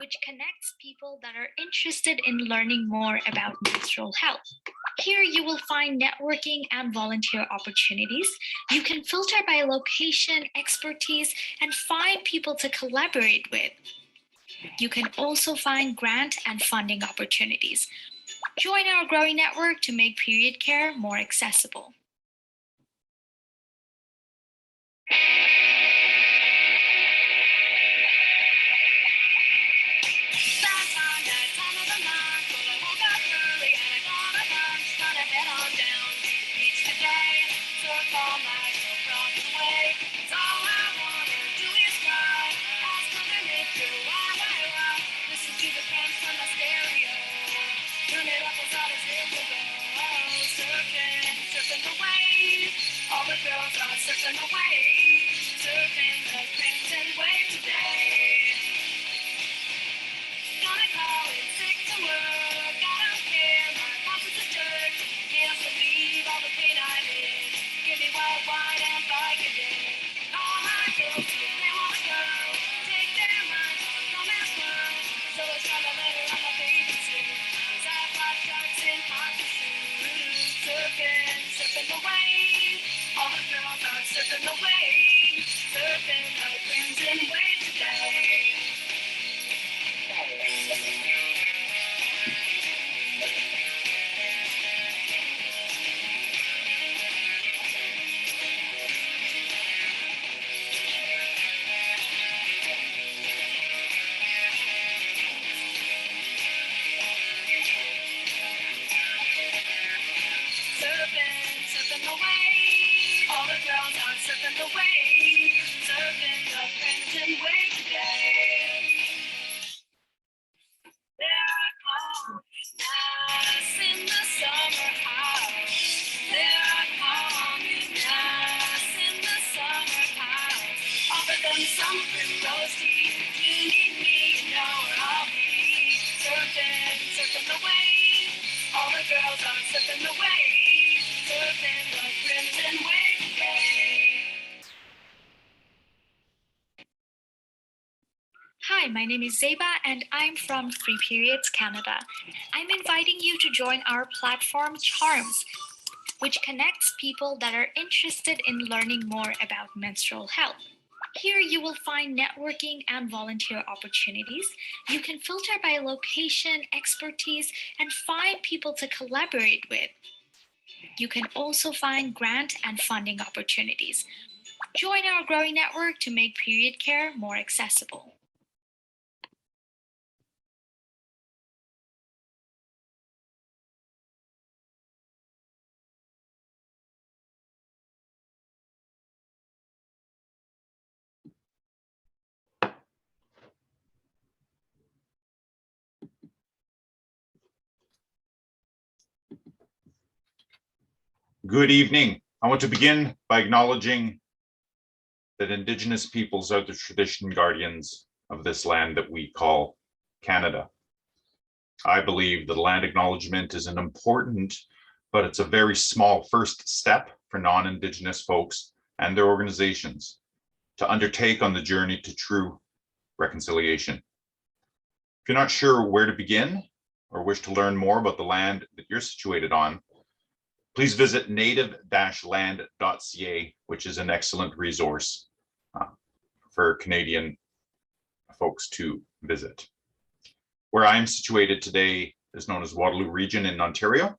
which connects people that are interested in learning more about menstrual health. Here you will find networking and volunteer opportunities. You can filter by location, expertise, and find people to collaborate with. You can also find grant and funding opportunities. Join our growing network to make period care more accessible. All the girls are surfing away, surfing the crimson wave today. Gonna call it sick to work, I don't care, my boss is a jerk. Can't believe all the pain I did. Give me white wine and bike again. All my girls, they wanna go, take their minds on romance world. So it's time to let her on my baby too. 'Cause I've got sharks in hot pursuit. Surfing, surfing the wave. All the girls are surfing the wave, surfing the crimson wave today. Surfing the wave. All the girls are surfing the wave, surfing the crimson wave today. There I come, nice in the summer house. There I come, nice in the summer house. Offer them some primrose tea. You need me, you know where I'll be. Surfing, surfing the wave. All the girls are surfing the wave, surfing the crimson wave today. Hi, my name is Zeba and I'm from Free Periods Canada. I'm inviting you to join our platform Charms, which connects people that are interested in learning more about menstrual health. Here you will find networking and volunteer opportunities. You can filter by location, expertise, and find people to collaborate with. You can also find grant and funding opportunities. Join our growing network to make period care more accessible. Good evening. I want to begin by acknowledging that Indigenous peoples are the tradition guardians of this land that we call Canada. I believe that land acknowledgement is an important, but it's a very small first step for non-Indigenous folks and their organizations to undertake on the journey to true reconciliation. If you're not sure where to begin or wish to learn more about the land that you're situated on, please visit native-land.ca, which is an excellent resource for Canadian folks to visit. Where I am situated today is known as Waterloo Region in Ontario.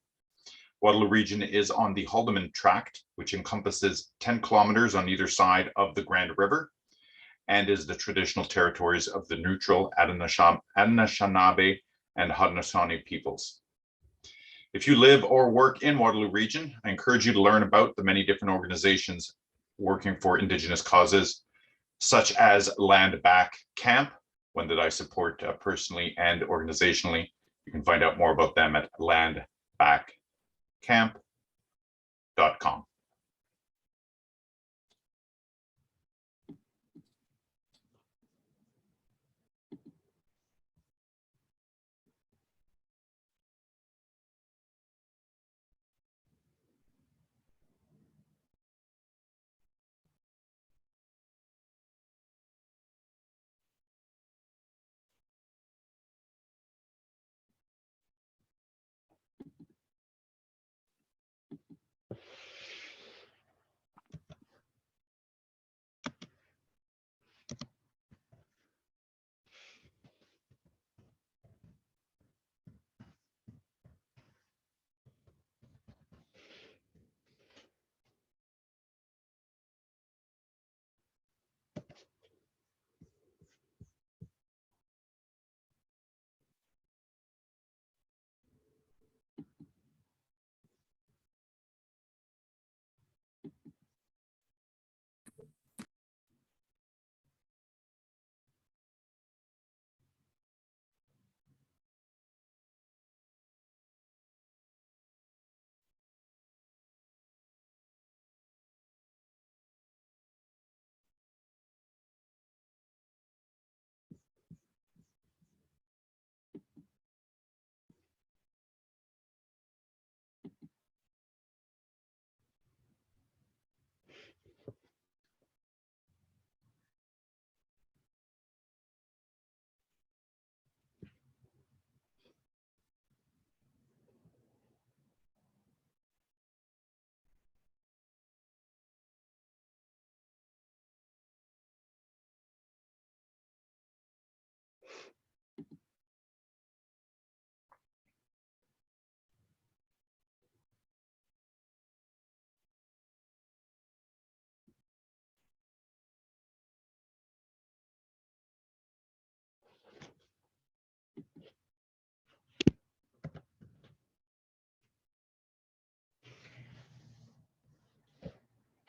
Waterloo Region is on the Haldimand Tract, which encompasses 10 kilometers on either side of the Grand River and is the traditional territories of the neutral Anishinaabe and Haudenosaunee peoples. If you live or work in Waterloo Region, I encourage you to learn about the many different organizations working for Indigenous causes, such as Land Back Camp, one that I support personally and organizationally. You can find out more about them at landbackcamp.com.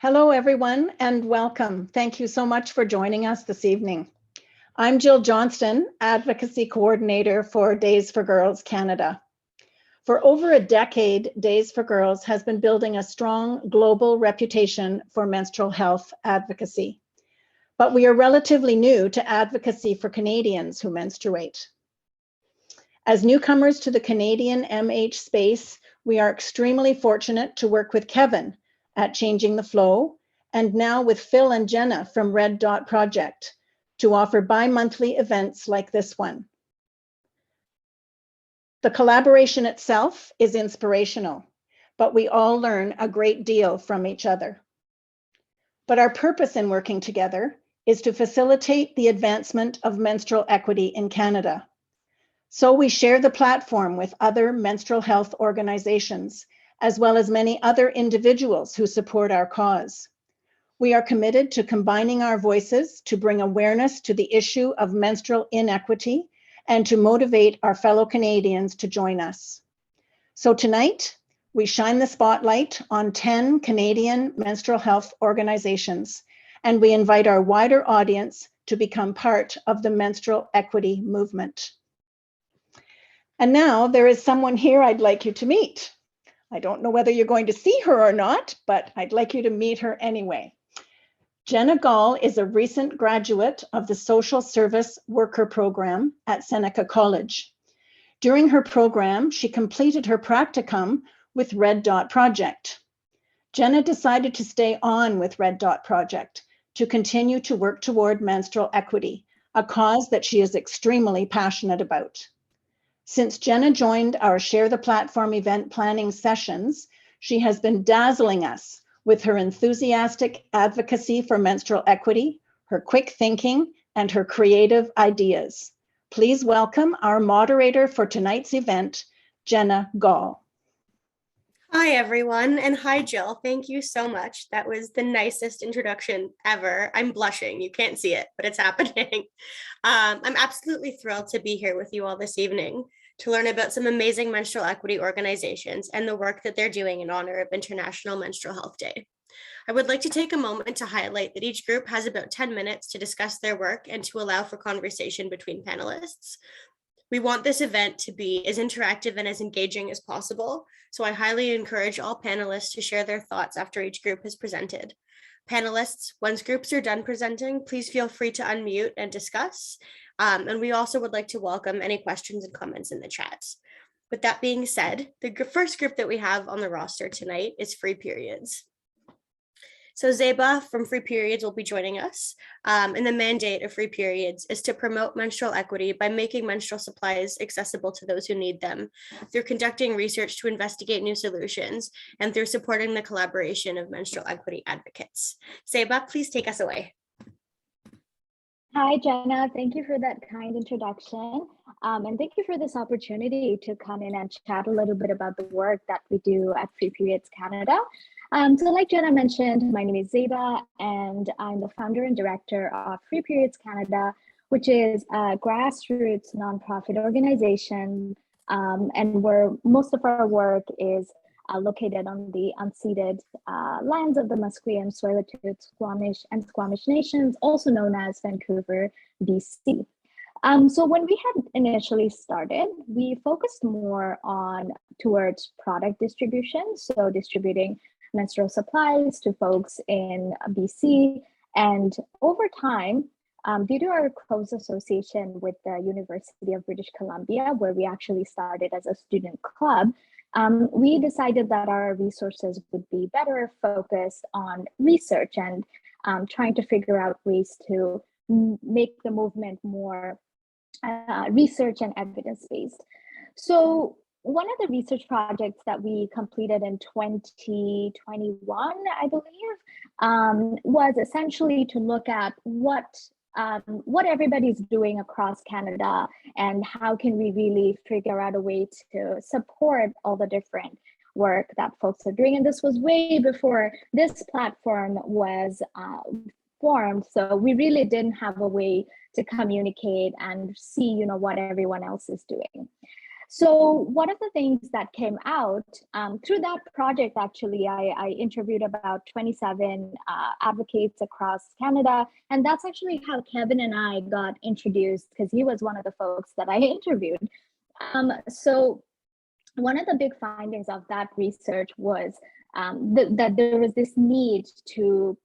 Hello, everyone, and welcome. Thank you so much for joining us this evening. I'm Jill Johnston, Advocacy Coordinator for Days for Girls Canada. For over a decade, Days for Girls has been building a strong global reputation for menstrual health advocacy. But we are relatively new to advocacy for Canadians who menstruate. As newcomers to the Canadian MH space, we are extremely fortunate to work with Kevin at Changing the Flow, and now with Phil and Jenna from Red Dot Project to offer bi-monthly events like this one. The collaboration itself is inspirational, but we all learn a great deal from each other. But our purpose in working together is to facilitate the advancement of menstrual equity in Canada. So we share the platform with other menstrual health organizations, as well as many other individuals who support our cause. We are committed to combining our voices to bring awareness to the issue of menstrual inequity and to motivate our fellow Canadians to join us. So tonight, we shine the spotlight on 10 Canadian menstrual health organizations, and we invite our wider audience to become part of the menstrual equity movement. And now there is someone here I'd like you to meet. I don't know whether you're going to see her or not, but I'd like you to meet her anyway. Jenna Gall is a recent graduate of the Social Service Worker Program at Seneca College. During her program, she completed her practicum with Red Dot Project. Jenna decided to stay on with Red Dot Project to continue to work toward menstrual equity, a cause that she is extremely passionate about. Since Jenna joined our Share the Platform event planning sessions, she has been dazzling us with her enthusiastic advocacy for menstrual equity, her quick thinking, and her creative ideas. Please welcome our moderator for tonight's event, Jenna Gall. Hi, everyone, and hi, Jill. Thank you so much. That was the nicest introduction ever. I'm blushing. You can't see it, but it's happening. I'm absolutely thrilled to be here with you all this evening to learn about some amazing menstrual equity organizations and the work that they're doing in honor of International Menstrual Health Day. I would like to take a moment to highlight that each group has about 10 minutes to discuss their work and to allow for conversation between panelists. We want this event to be as interactive and as engaging as possible, so I highly encourage all panelists to share their thoughts after each group has presented. Panelists, once groups are done presenting, please feel free to unmute and discuss. And we also would like to welcome any questions and comments in the chat. With that being said, the first group that we have on the roster tonight is Free Periods. So Zeba from Free Periods will be joining us. And the mandate of Free Periods is to promote menstrual equity by making menstrual supplies accessible to those who need them, through conducting research to investigate new solutions, and through supporting the collaboration of menstrual equity advocates. Zeba, please take us away. Hi, Jenna. Thank you for that kind introduction. And thank you for this opportunity to come in and chat a little bit about the work that we do at Free Periods Canada. So like Jenna mentioned, my name is Zeba, and I'm the founder and director of Free Periods Canada, which is a grassroots nonprofit organization, and where most of our work is located on the unceded lands of the Musqueam, Tsleil-Waututh, Squamish, and Squamish nations, also known as Vancouver, BC. So when we had initially started, we focused more on towards product distribution, so distributing menstrual supplies to folks in BC. And over time, due to our close association with the University of British Columbia, where we actually started as a student club, we decided that our resources would be better focused on research and trying to figure out ways to make the movement more research and evidence-based. So one of the research projects that we completed in 2021, I believe, was essentially to look at what everybody's doing across Canada and how can we really figure out a way to support all the different work that folks are doing. And this was way before this platform was formed. So we really didn't have a way to communicate and see, what everyone else is doing. So one of the things that came out through that project, actually, I interviewed about 27 advocates across Canada. And that's actually how Kevin and I got introduced, because he was one of the folks that I interviewed. So one of the big findings of that research was that there was this need to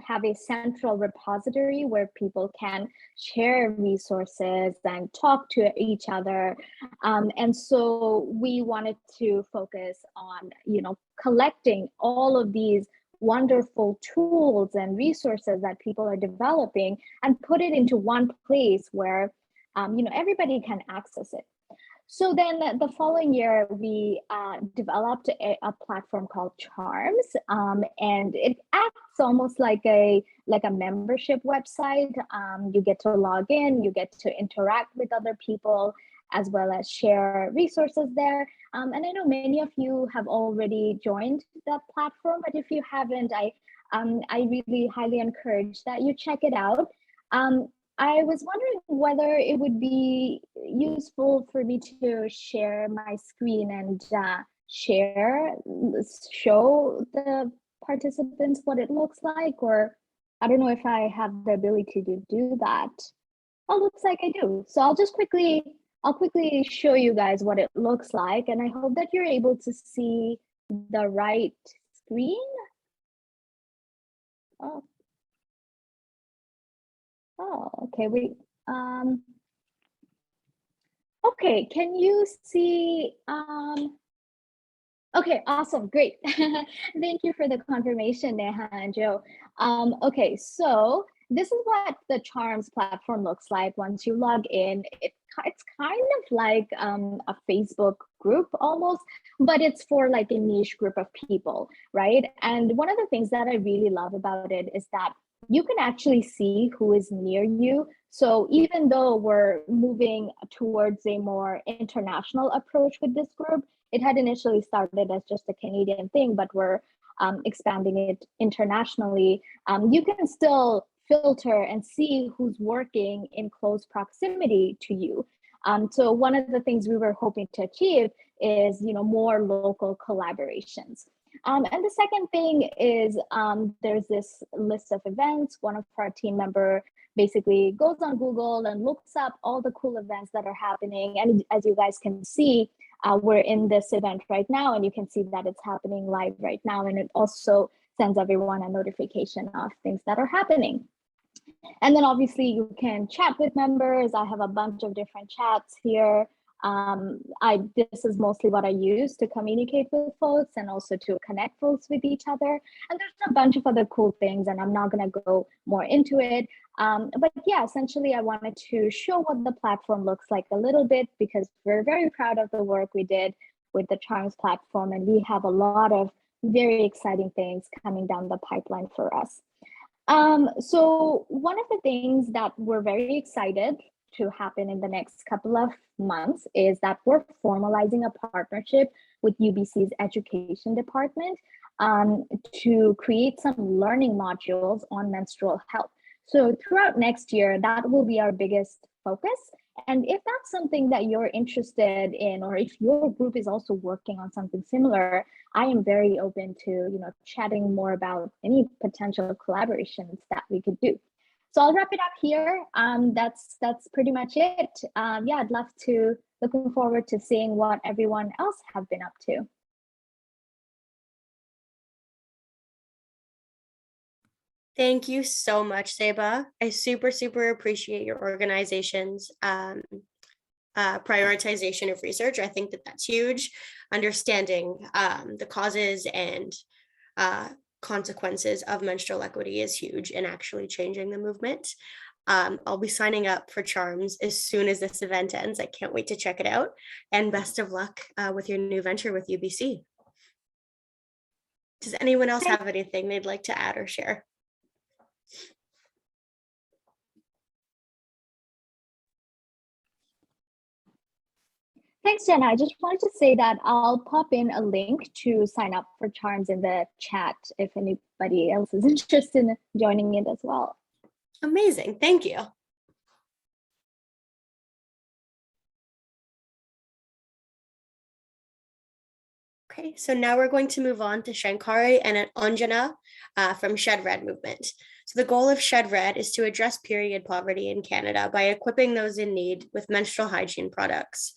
have a central repository where people can share resources and talk to each other, and so we wanted to focus on collecting all of these wonderful tools and resources that people are developing and put it into one place where everybody can access it. So then the following year, we developed a platform called Charms, and it acts almost like a membership website. You get to log in, you get to interact with other people, as well as share resources there. And I know many of you have already joined that platform, but if you haven't, I really highly encourage that you check it out. I was wondering whether it would be useful for me to share my screen and show the participants what it looks like, or I don't know if I have the ability to do that. Oh, looks like I do. So I'll quickly show you guys what it looks like, and I hope that you're able to see the right screen. Oh, okay. Okay, can you see, okay, awesome, great. Thank you for the confirmation, Neha and Joe. Okay, so this is what the Charms platform looks like once you log in. It's kind of like a Facebook group almost, but it's for like a niche group of people, right? And one of the things that I really love about it is that you can actually see who is near you. So even though we're moving towards a more international approach with this group, it had initially started as just a Canadian thing, but we're expanding it internationally. You can still filter and see who's working in close proximity to you. So one of the things we were hoping to achieve is more local collaborations. And the second thing is there's this list of events. One of our team member basically goes on Google and looks up all the cool events that are happening. And as you guys can see, we're in this event right now, and you can see that it's happening live right now. And it also sends everyone a notification of things that are happening. And then obviously you can chat with members. I have a bunch of different chats here. This is mostly what I use to communicate with folks and also to connect folks with each other. And there's a bunch of other cool things, and I'm not going to go more into it. But yeah, essentially, I wanted to show what the platform looks like a little bit, because we're very proud of the work we did with the Charms platform, and we have a lot of very exciting things coming down the pipeline for us. So one of the things that we're very excited to happen in the next couple of months is that we're formalizing a partnership with UBC's education department to create some learning modules on menstrual health. So throughout next year, that will be our biggest focus. And if that's something that you're interested in, or if your group is also working on something similar, I am very open to chatting more about any potential collaborations that we could do. So I'll wrap it up here. That's pretty much it. Yeah, I'd love to, looking forward to seeing what everyone else have been up to. Thank you so much, Seba. I super appreciate your organization's prioritization of research. I think that that's huge. Understanding the causes and consequences of menstrual equity is huge in actually changing the movement. I'll be signing up for Charms as soon as this event ends. I can't wait to check it out. And best of luck with your new venture with UBC. Does anyone else have anything they'd like to add or share? Thanks, Jenna. I just wanted to say that I'll pop in a link to sign up for Charms in the chat if anybody else is interested in joining it as well. Amazing. Thank you. Okay, so now we're going to move on to Shankari and Anjana from Shed Red Movement. So the goal of Shed Red is to address period poverty in Canada by equipping those in need with menstrual hygiene products.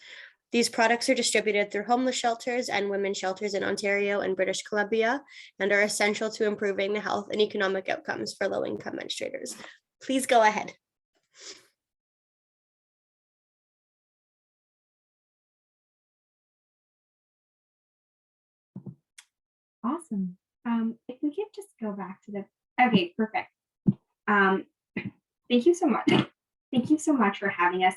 These products are distributed through homeless shelters and women's shelters in Ontario and British Columbia and are essential to improving the health and economic outcomes for low-income menstruators. Please go ahead. Awesome. If we could just go back to the, okay, perfect. Thank you so much. Thank you so much for having us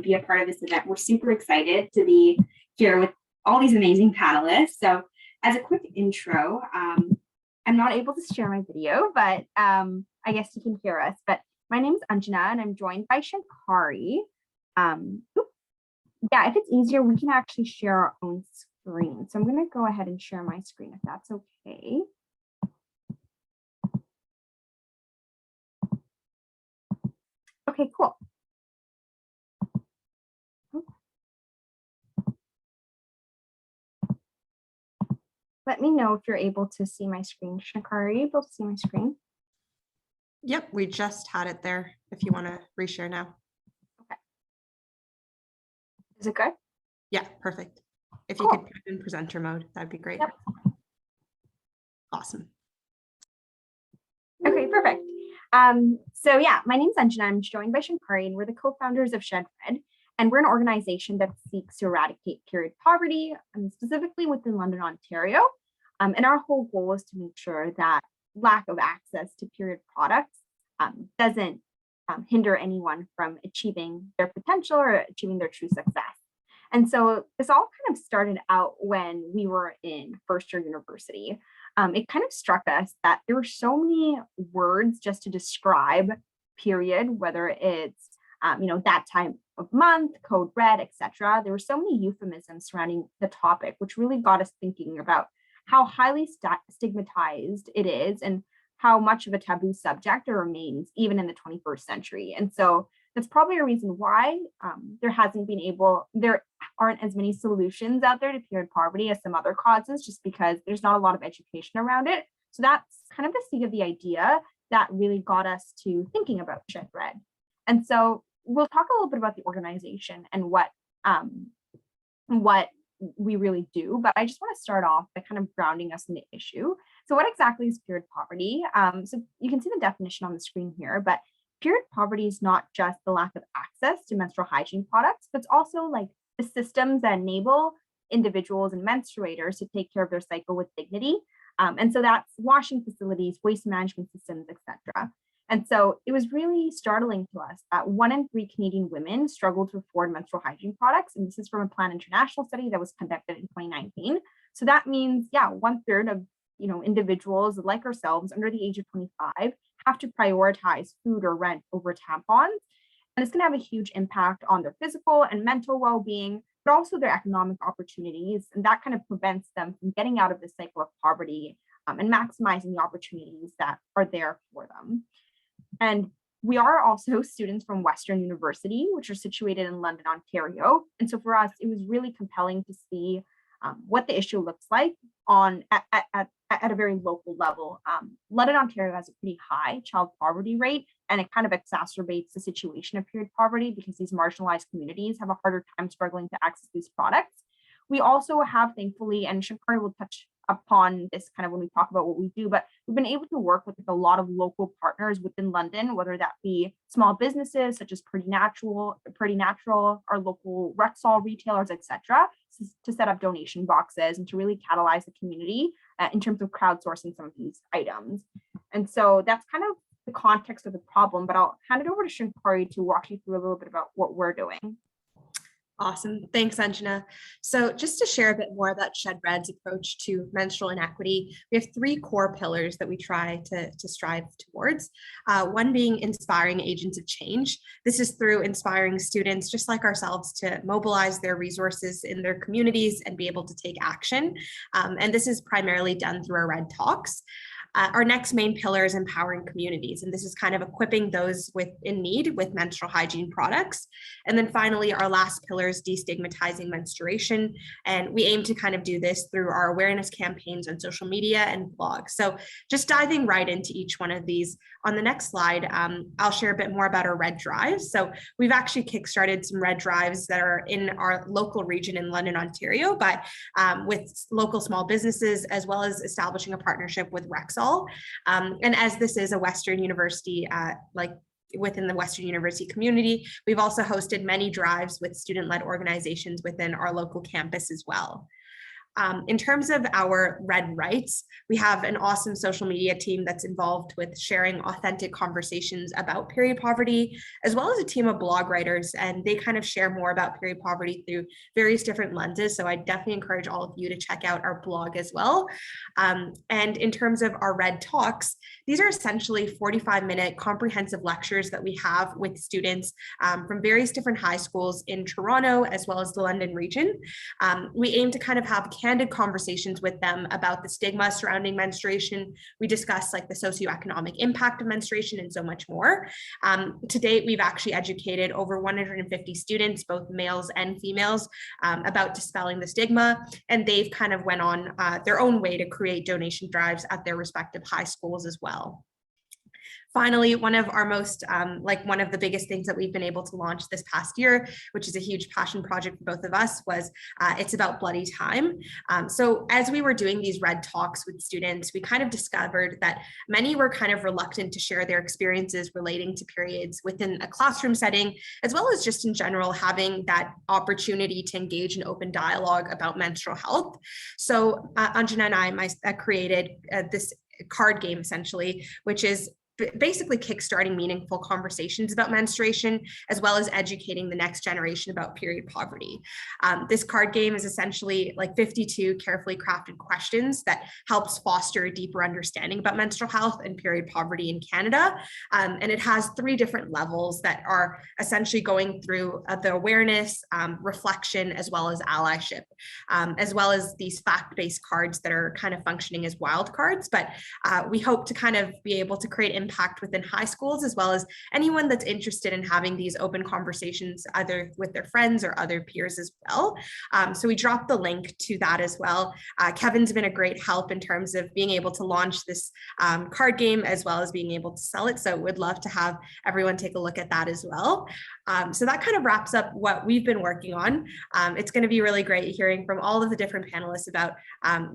be a part of this event. We're super excited to be here with all these amazing panelists. So as a quick intro, I'm not able to share my video, but I guess you can hear us. But my name is Anjana and I'm joined by Shankari. Yeah, if it's easier, we can actually share our own screen. So I'm going to go ahead and share my screen if that's okay. Okay, cool. Let me know if you're able to see my screen. Shankari, are you able to see my screen? Yep, we just had it there if you want to reshare now. Okay. Is it good? Yeah, perfect. If you could put it in presenter mode, that'd be great. Yep. Awesome. Okay, perfect. So yeah, my name's Anjana. I'm joined by Shankari, and we're the co-founders of Shed Red. And we're an organization that seeks to eradicate period poverty, specifically within London, Ontario. And our whole goal is to make sure that lack of access to period products doesn't hinder anyone from achieving their potential or achieving their true success. And so this all kind of started out when we were in first year university. It kind of struck us that there were so many words just to describe period, whether it's that time of month, code red, etc. There were so many euphemisms surrounding the topic, which really got us thinking about how highly stigmatized it is and how much of a taboo subject it remains even in the 21st century. And so that's probably a reason why there aren't as many solutions out there to period poverty as some other causes, just because there's not a lot of education around it. So that's kind of the seed of the idea that really got us to thinking about Shed Red. And so we'll talk a little bit about the organization and what we really do, but I just want to start off by kind of grounding us in the issue. So what exactly is period poverty? So you can see the definition on the screen here, but period poverty is not just the lack of access to menstrual hygiene products, but it's also like the systems that enable individuals and menstruators to take care of their cycle with dignity. And so that's washing facilities, waste management systems, etc. And so it was really startling to us that 1 in 3 Canadian women struggle to afford menstrual hygiene products. And this is from a Plan International study that was conducted in 2019. So that means, 1/3 of individuals like ourselves under the age of 25 have to prioritize food or rent over tampons. And it's going to have a huge impact on their physical and mental well-being, but also their economic opportunities. And that kind of prevents them from getting out of this cycle of poverty and maximizing the opportunities that are there for them. And we are also students from Western University, which are situated in London, Ontario. And so for us, it was really compelling to see what the issue looks like at a very local level. London, Ontario has a pretty high child poverty rate, and it kind of exacerbates the situation of period poverty because these marginalized communities have a harder time struggling to access these products. We also have, thankfully, and Shankari will touch upon this kind of when we talk about what we do, but we've been able to work with a lot of local partners within London, whether that be small businesses such as Pretty Natural, our local Rexall retailers, etc., to set up donation boxes and to really catalyze the community in terms of crowdsourcing some of these items. And so that's kind of the context of the problem, but I'll hand it over to Shankari to walk you through a little bit about what we're doing. Awesome. Thanks, Anjana. So just to share a bit more about Shed Red's approach to menstrual inequity, we have 3 core pillars that we try to strive towards. One being inspiring agents of change. This is through inspiring students just like ourselves to mobilize their resources in their communities and be able to take action. And this is primarily done through our Red Talks. Our next main pillar is empowering communities, and this is kind of equipping those in need with menstrual hygiene products. And then finally, our last pillar is destigmatizing menstruation, and we aim to kind of do this through our awareness campaigns on social media and blogs. So just diving right into each one of these. On the next slide, I'll share a bit more about our red drives. So we've actually kickstarted some red drives that are in our local region in London, Ontario, but with local small businesses, as well as establishing a partnership with Rexall. And as this is a Western University, within the Western University community, we've also hosted many drives with student-led organizations within our local campus as well. In terms of our Red Rights, we have an awesome social media team that's involved with sharing authentic conversations about period poverty, as well as a team of blog writers, and they kind of share more about period poverty through various different lenses. So I definitely encourage all of you to check out our blog as well. And in terms of our Red Talks, these are essentially 45-minute comprehensive lectures that we have with students from various different high schools in Toronto, as well as the London region. We aim to kind of have candid conversations with them about the stigma surrounding menstruation. We discuss like the socioeconomic impact of menstruation and so much more. To date, we've actually educated over 150 students, both males and females, about dispelling the stigma, and they've kind of went on their own way to create donation drives at their respective high schools as well. Finally, one of our most, one of the biggest things that we've been able to launch this past year, which is a huge passion project for both of us, was It's About Bloody Time. So as we were doing these Red Talks with students, we kind of discovered that many were kind of reluctant to share their experiences relating to periods within a classroom setting, as well as just in general having that opportunity to engage in open dialogue about menstrual health. So Anjana and I created this card game essentially, which is basically kickstarting meaningful conversations about menstruation, as well as educating the next generation about period poverty. This card game is essentially like 52 carefully crafted questions that helps foster a deeper understanding about menstrual health and period poverty in Canada. And it has 3 different levels that are essentially going through the awareness, reflection, as well as allyship, as well as these fact-based cards that are kind of functioning as wild cards. But we hope to kind of be able to create impact within high schools, as well as anyone that's interested in having these open conversations either with their friends or other peers as well. So we dropped the link to that as well. Kevin's been a great help in terms of being able to launch this card game, as well as being able to sell it. So would love to have everyone take a look at that as well. So that kind of wraps up what we've been working on. It's going to be really great hearing from all of the different panelists about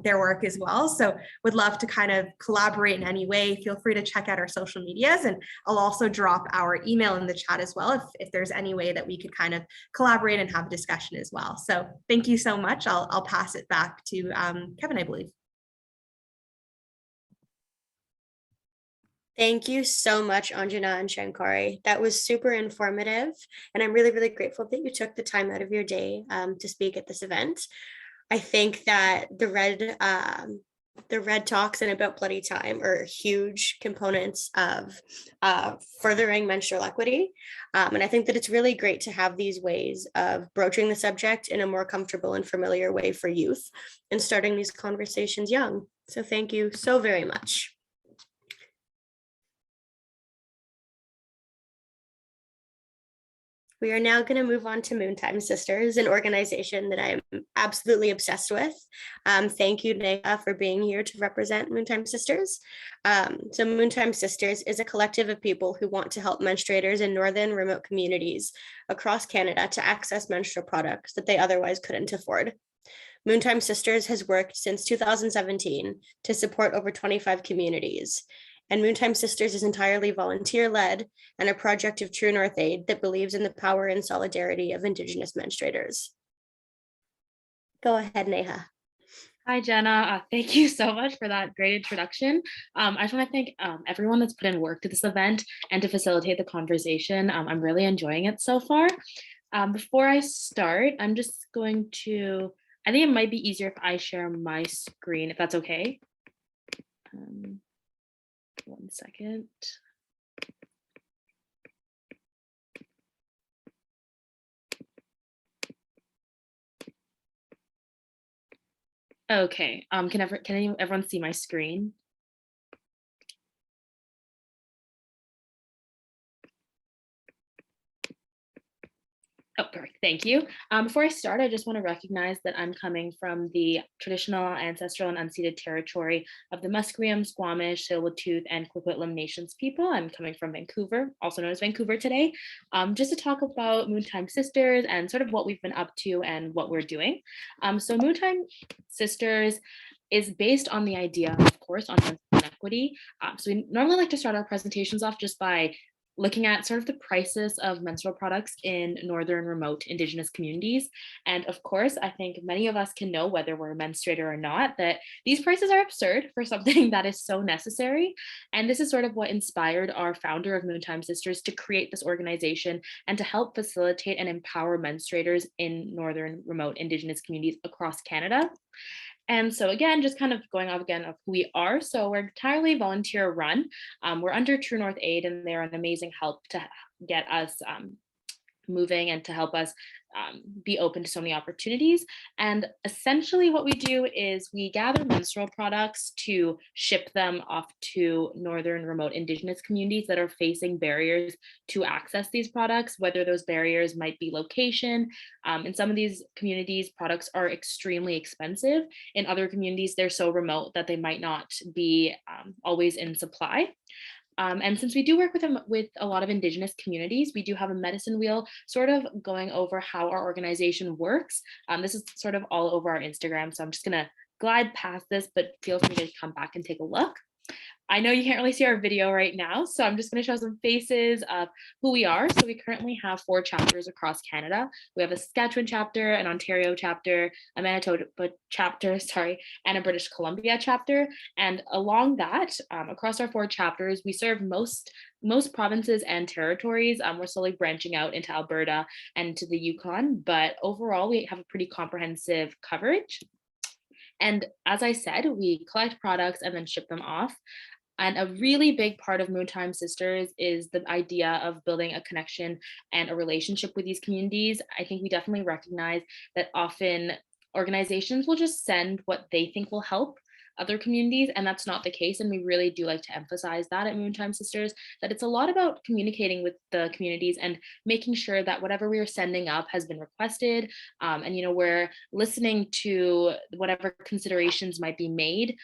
their work as well. So would love to kind of collaborate in any way. Feel free to check out our social medias, and I'll also drop our email in the chat as well if there's any way that we could kind of collaborate and have a discussion as well. So thank you so much. I'll pass it back to Kevin, I believe. Thank you so much, Anjana and Shankari. That was super informative, and I'm really, really grateful that you took the time out of your day to speak at this event. I think that the Red Talks and About Bloody Time are huge components of furthering menstrual equity. And I think that it's really great to have these ways of broaching the subject in a more comfortable and familiar way for youth and starting these conversations young. So thank you so very much. We are now going to move on to Moontime Sisters, an organization that I am absolutely obsessed with. Thank you, Neha, for being here to represent Moontime Sisters. So Moontime Sisters is a collective of people who want to help menstruators in northern remote communities across Canada to access menstrual products that they otherwise couldn't afford. Moontime Sisters has worked since 2017 to support over 25 communities. And Moontime Sisters is entirely volunteer-led and a project of True North Aid that believes in the power and solidarity of Indigenous menstruators. Go ahead, Neha. Hi, Jenna. Thank you so much for that great introduction. I just want to thank everyone that's put in work to this event and to facilitate the conversation. I'm really enjoying it so far. Before I start, I'm just going to, I think it might be easier if I share my screen, if that's okay. 1 second. Okay, can everyone see my screen? Thank you. Before I start, I just want to recognize that I'm coming from the traditional, ancestral, and unceded territory of the Musqueam, Squamish, Tsleil-Waututh, and Coquitlam Nations people. I'm coming from Vancouver, also known as Vancouver today, just to talk about Moontime Sisters and sort of what we've been up to and what we're doing. So Moontime Sisters is based on the idea, of course, on menstrual inequity. So we normally like to start our presentations off just by looking at sort of the prices of menstrual products in northern remote Indigenous communities. And of course, I think many of us can know, whether we're a menstruator or not, that these prices are absurd for something that is so necessary. And this is sort of what inspired our founder of Moontime Sisters to create this organization and to help facilitate and empower menstruators in northern remote Indigenous communities across Canada. And so again, just kind of going off again of who we are. So we're entirely volunteer run. We're under True North Aid, and they're an amazing help to get us moving and to help us be open to so many opportunities. And essentially what we do is we gather menstrual products to ship them off to northern remote Indigenous communities that are facing barriers to access these products, whether those barriers might be location. In some of these communities, products are extremely expensive. In other communities, they're so remote that they might not be always in supply. And since we do work with a lot of Indigenous communities, we do have a medicine wheel sort of going over how our organization works. This is sort of all over our Instagram, so I'm just gonna glide past this, but feel free to come back and take a look. I know you can't really see our video right now, so I'm just going to show some faces of who we are. So we currently have 4 chapters across Canada. We have a Saskatchewan chapter, an Ontario chapter, a Manitoba chapter, and a British Columbia chapter. And along that, across our 4 chapters, we serve most provinces and territories. We're slowly branching out into Alberta and to the Yukon, but overall, we have a pretty comprehensive coverage. And as I said, we collect products and then ship them off. And a really big part of Moontime Sisters is the idea of building a connection and a relationship with these communities. I think we definitely recognize that often organizations will just send what they think will help other communities, and that's not the case. And we really do like to emphasize that at Moontime Sisters, that it's a lot about communicating with the communities and making sure that whatever we are sending up has been requested, and we're listening to whatever considerations might be made.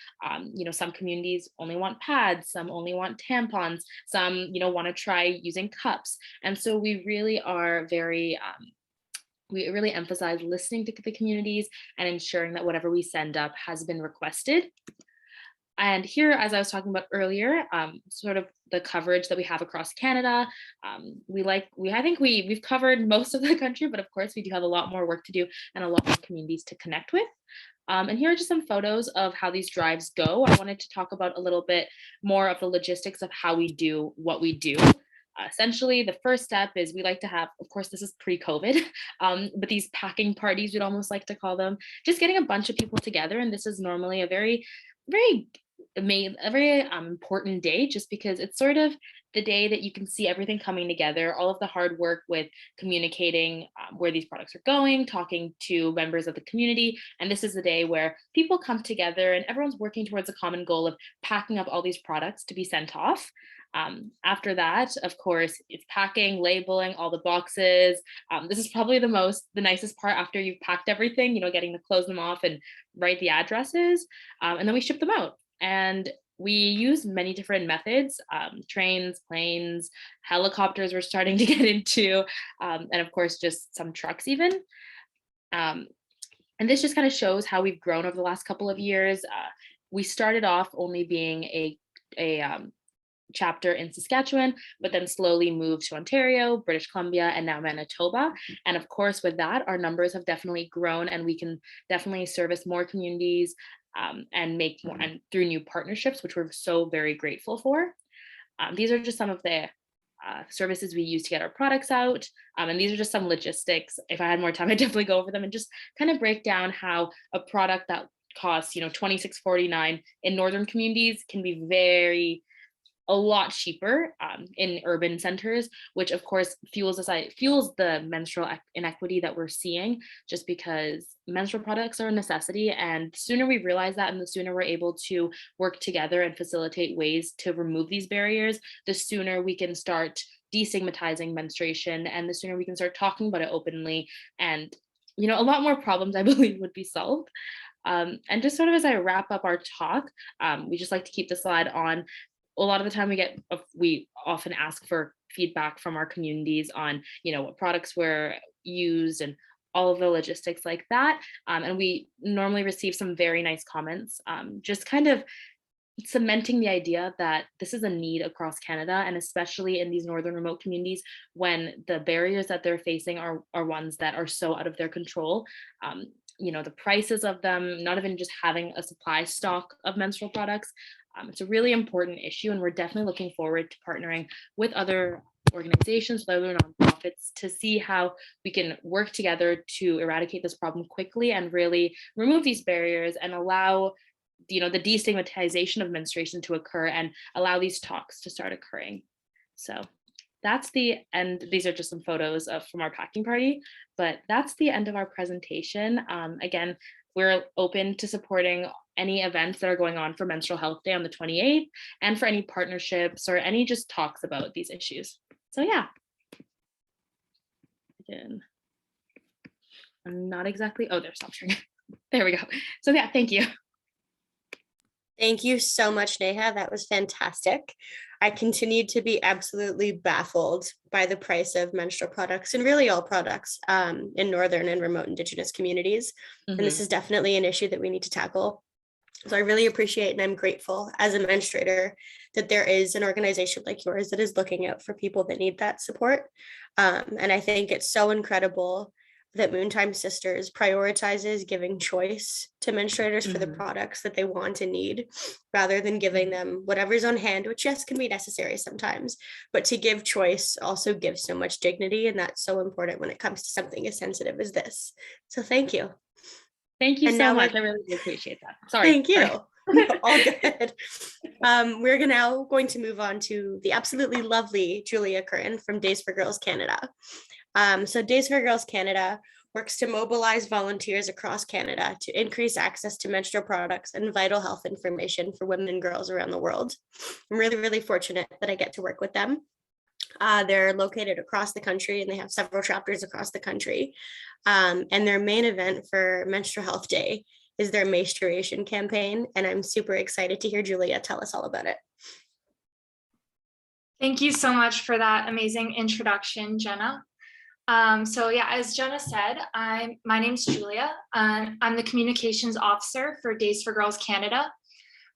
Some communities only want pads, some only want tampons, some want to try using cups, and so we really are we really emphasize listening to the communities and ensuring that whatever we send up has been requested. And here, as I was talking about earlier, sort of the coverage that we have across Canada, I think we've covered most of the country, but of course we do have a lot more work to do and a lot more communities to connect with. And here are just some photos of how these drives go. I wanted to talk about a little bit more of the logistics of how we do what we do. Essentially, the first step is we like to have, of course, this is pre-COVID, but these packing parties, we'd almost like to call them, just getting a bunch of people together. And this is normally a very important day, just because it's sort of the day that you can see everything coming together, all of the hard work with communicating where these products are going, talking to members of the community. And this is the day where people come together and everyone's working towards a common goal of packing up all these products to be sent off. After that, of course, it's packing, labeling all the boxes. This is probably the nicest part after you've packed everything, getting to close them off and write the addresses. And then we ship them out. And we use many different methods, trains, planes, helicopters we're starting to get into, and of course, just some trucks even. And this just kind of shows how we've grown over the last couple of years. We started off only being a chapter in Saskatchewan, but then slowly moved to Ontario, British Columbia, and now Manitoba. And of course, with that, our numbers have definitely grown, and we can definitely service more communities and make more, and through new partnerships, which we're so very grateful for. These are just some of the services we use to get our products out. And these are just some logistics. If I had more time, I'd definitely go over them and just kind of break down how a product that costs, $26.49 in northern communities can be a lot cheaper in urban centers, which of course fuels the menstrual inequity that we're seeing, just because menstrual products are a necessity. And the sooner we realize that, and the sooner we're able to work together and facilitate ways to remove these barriers, the sooner we can start destigmatizing menstruation, and the sooner we can start talking about it openly, and a lot more problems I believe would be solved. And just sort of as I wrap up our talk, we just like to keep the slide on. A lot of the time we often ask for feedback from our communities on, what products were used and all of the logistics like that. And we normally receive some very nice comments, just kind of cementing the idea that this is a need across Canada, and especially in these northern remote communities when the barriers that they're facing are ones that are so out of their control. The prices of them, not even just having a supply stock of menstrual products. It's a really important issue, and we're definitely looking forward to partnering with other organizations, with other nonprofits, to see how we can work together to eradicate this problem quickly and really remove these barriers and allow the destigmatization of menstruation to occur and allow these talks to start occurring. So that's the end. These are just some photos from our packing party, but that's the end of our presentation. Again, we're open to supporting any events that are going on for Menstrual Health Day on the 28th, and for any partnerships or any just talks about these issues. So yeah. Again, I'm not exactly, oh, there's stop sharing. There we go. So yeah, thank you. Thank you so much, Neha. That was fantastic. I continue to be absolutely baffled by the price of menstrual products, and really all products in Northern and remote Indigenous communities. And this is definitely an issue that we need to tackle. So I really appreciate, and I'm grateful as a menstruator that there is an organization like yours that is looking out for people that need that support. And I think it's so incredible that Moontime Sisters prioritizes giving choice to menstruators for the products that they want and need, rather than giving them whatever's on hand, which yes, can be necessary sometimes, but to give choice also gives so much dignity. And that's so important when it comes to something as sensitive as this. So thank you. Thank you And so now much. I really do appreciate that. Sorry. Thank you. Sorry. No, all good. We're now going to move on to the absolutely lovely Julia Curran from Days for Girls Canada. So Days for Girls Canada works to mobilize volunteers across Canada to increase access to menstrual products and vital health information for women and girls around the world. I'm really, really fortunate that I get to work with them. They're located across the country, and they have several chapters across the country. And their main event for Menstrual Health Day is their menstruation campaign. And I'm super excited to hear Julia tell us all about it. Thank you so much for that amazing introduction, Jenna. So yeah, as Jenna said, my name's Julia. I'm the communications officer for Days for Girls Canada.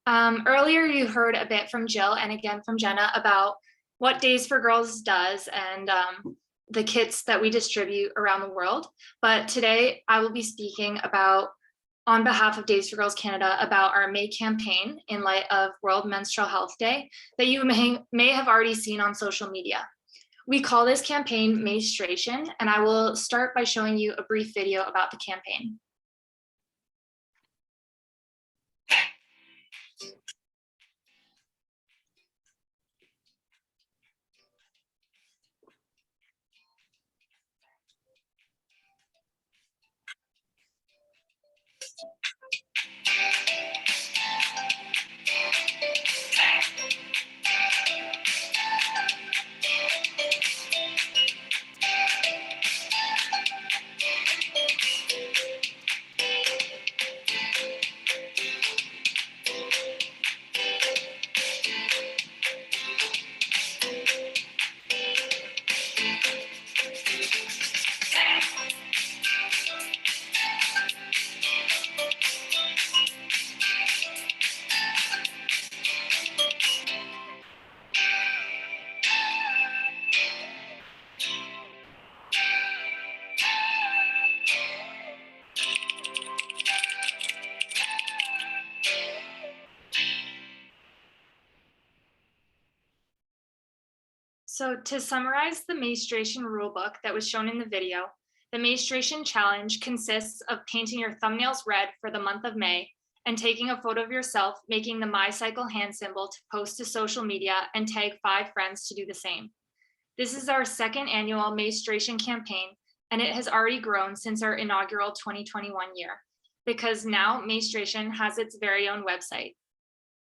Earlier, you heard a bit from Jill and again from Jenna about what Days for Girls does and the kits that we distribute around the world. But today I will be speaking about, on behalf of Days for Girls Canada, about our May campaign in light of World Menstrual Health Day that you may have already seen on social media. We call this campaign Menstruation, and I will start by showing you a brief video about the campaign. So to summarize the menstruation rulebook that was shown in the video, the menstruation challenge consists of painting your thumbnails red for the month of May and taking a photo of yourself making the MyCycle hand symbol to post to social media and tag 5 friends to do the same. This is our second annual menstruation campaign, and it has already grown since our inaugural 2021 year, because now menstruation has its very own website.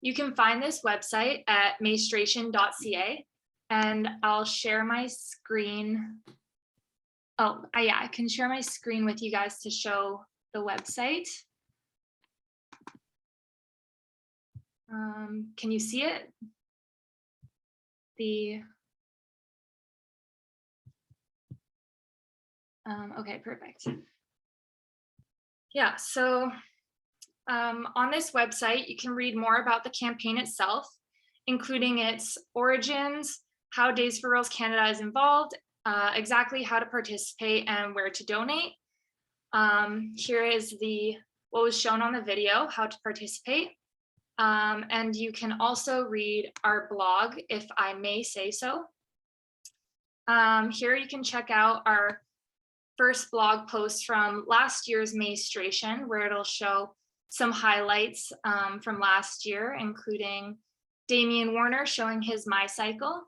You can find this website at menstruation.ca. And I'll share my screen. Oh, yeah, I can share my screen with you guys to show the website. Can you see it? Okay, perfect. Yeah, so on this website, you can read more about the campaign itself, including its origins, how Days for Girls Canada is involved, exactly how to participate and where to donate. Here is what was shown on the video, how to participate. And you can also read our blog, if I may say so. Here you can check out our first blog post from last year's menstruation, where it'll show some highlights from last year, including Damian Warner showing his My Cycle.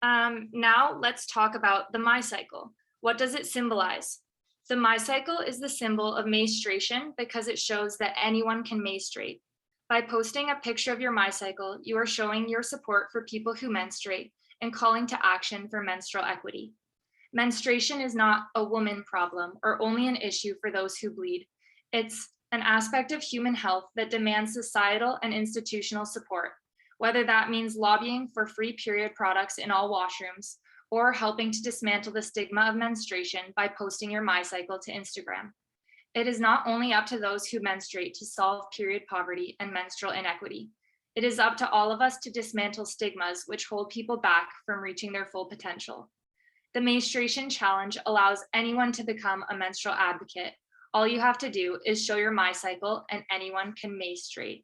Now let's talk about the My Cycle. What does it symbolize? The My Cycle is the symbol of menstruation because it shows that anyone can menstruate. By posting a picture of your My Cycle, you are showing your support for people who menstruate and calling to action for menstrual equity. Menstruation is not a woman problem or only an issue for those who bleed. It's an aspect of human health that demands societal and institutional support, whether that means lobbying for free period products in all washrooms or helping to dismantle the stigma of menstruation by posting your My Cycle to Instagram. It is not only up to those who menstruate to solve period poverty and menstrual inequity. It is up to all of us to dismantle stigmas which hold people back from reaching their full potential. The Menstruation Challenge allows anyone to become a menstrual advocate. All you have to do is show your My Cycle and anyone can menstruate.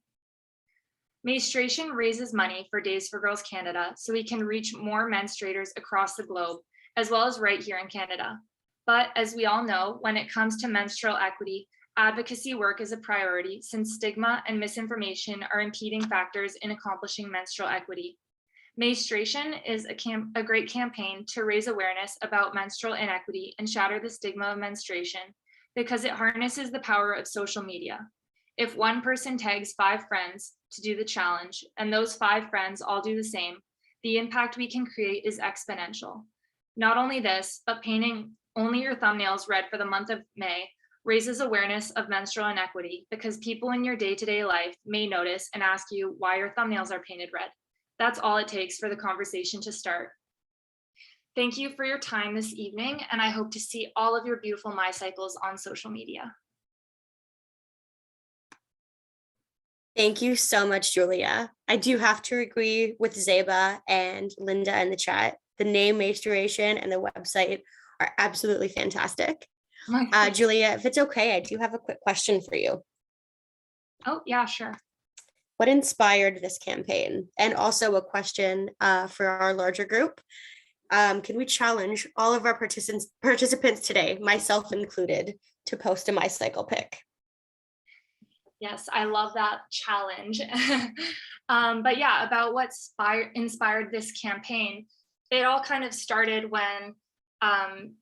Menstruation raises money for Days for Girls Canada so we can reach more menstruators across the globe, as well as right here in Canada. But as we all know, when it comes to menstrual equity, advocacy work is a priority since stigma and misinformation are impeding factors in accomplishing menstrual equity. Menstruation is a great campaign to raise awareness about menstrual inequity and shatter the stigma of menstruation because it harnesses the power of social media. If one person tags 5 friends to do the challenge and those 5 friends all do the same, the impact we can create is exponential. Not only this, but painting only your thumbnails red for the month of May raises awareness of menstrual inequity because people in your day-to-day life may notice and ask you why your thumbnails are painted red. That's all it takes for the conversation to start. Thank you for your time this evening, and I hope to see all of your beautiful My Cycles on social media. Thank you so much, Julia. I do have to agree with Zeba and Linda in the chat. The name Menstruation and the website are absolutely fantastic. Julia, if it's okay, I do have a quick question for you. Oh, yeah, sure. What inspired this campaign? And also a question for our larger group. Can we challenge all of our participants today, myself included, to post a My Cycle pic? Yes, I love that challenge. But yeah, about what inspired this campaign, it all kind of started when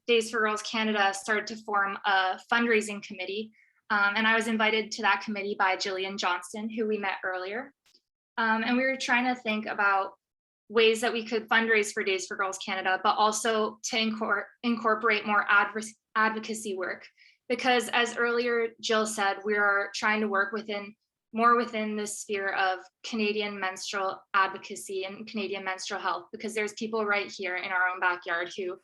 Days for Girls Canada started to form a fundraising committee. And I was invited to that committee by Jillian Johnston, who we met earlier. And we were trying to think about ways that we could fundraise for Days for Girls Canada, but also to incorporate more advocacy work. Because as earlier Jill said, we are trying to work more within the sphere of Canadian menstrual advocacy and Canadian menstrual health, because there's people right here in our own backyard who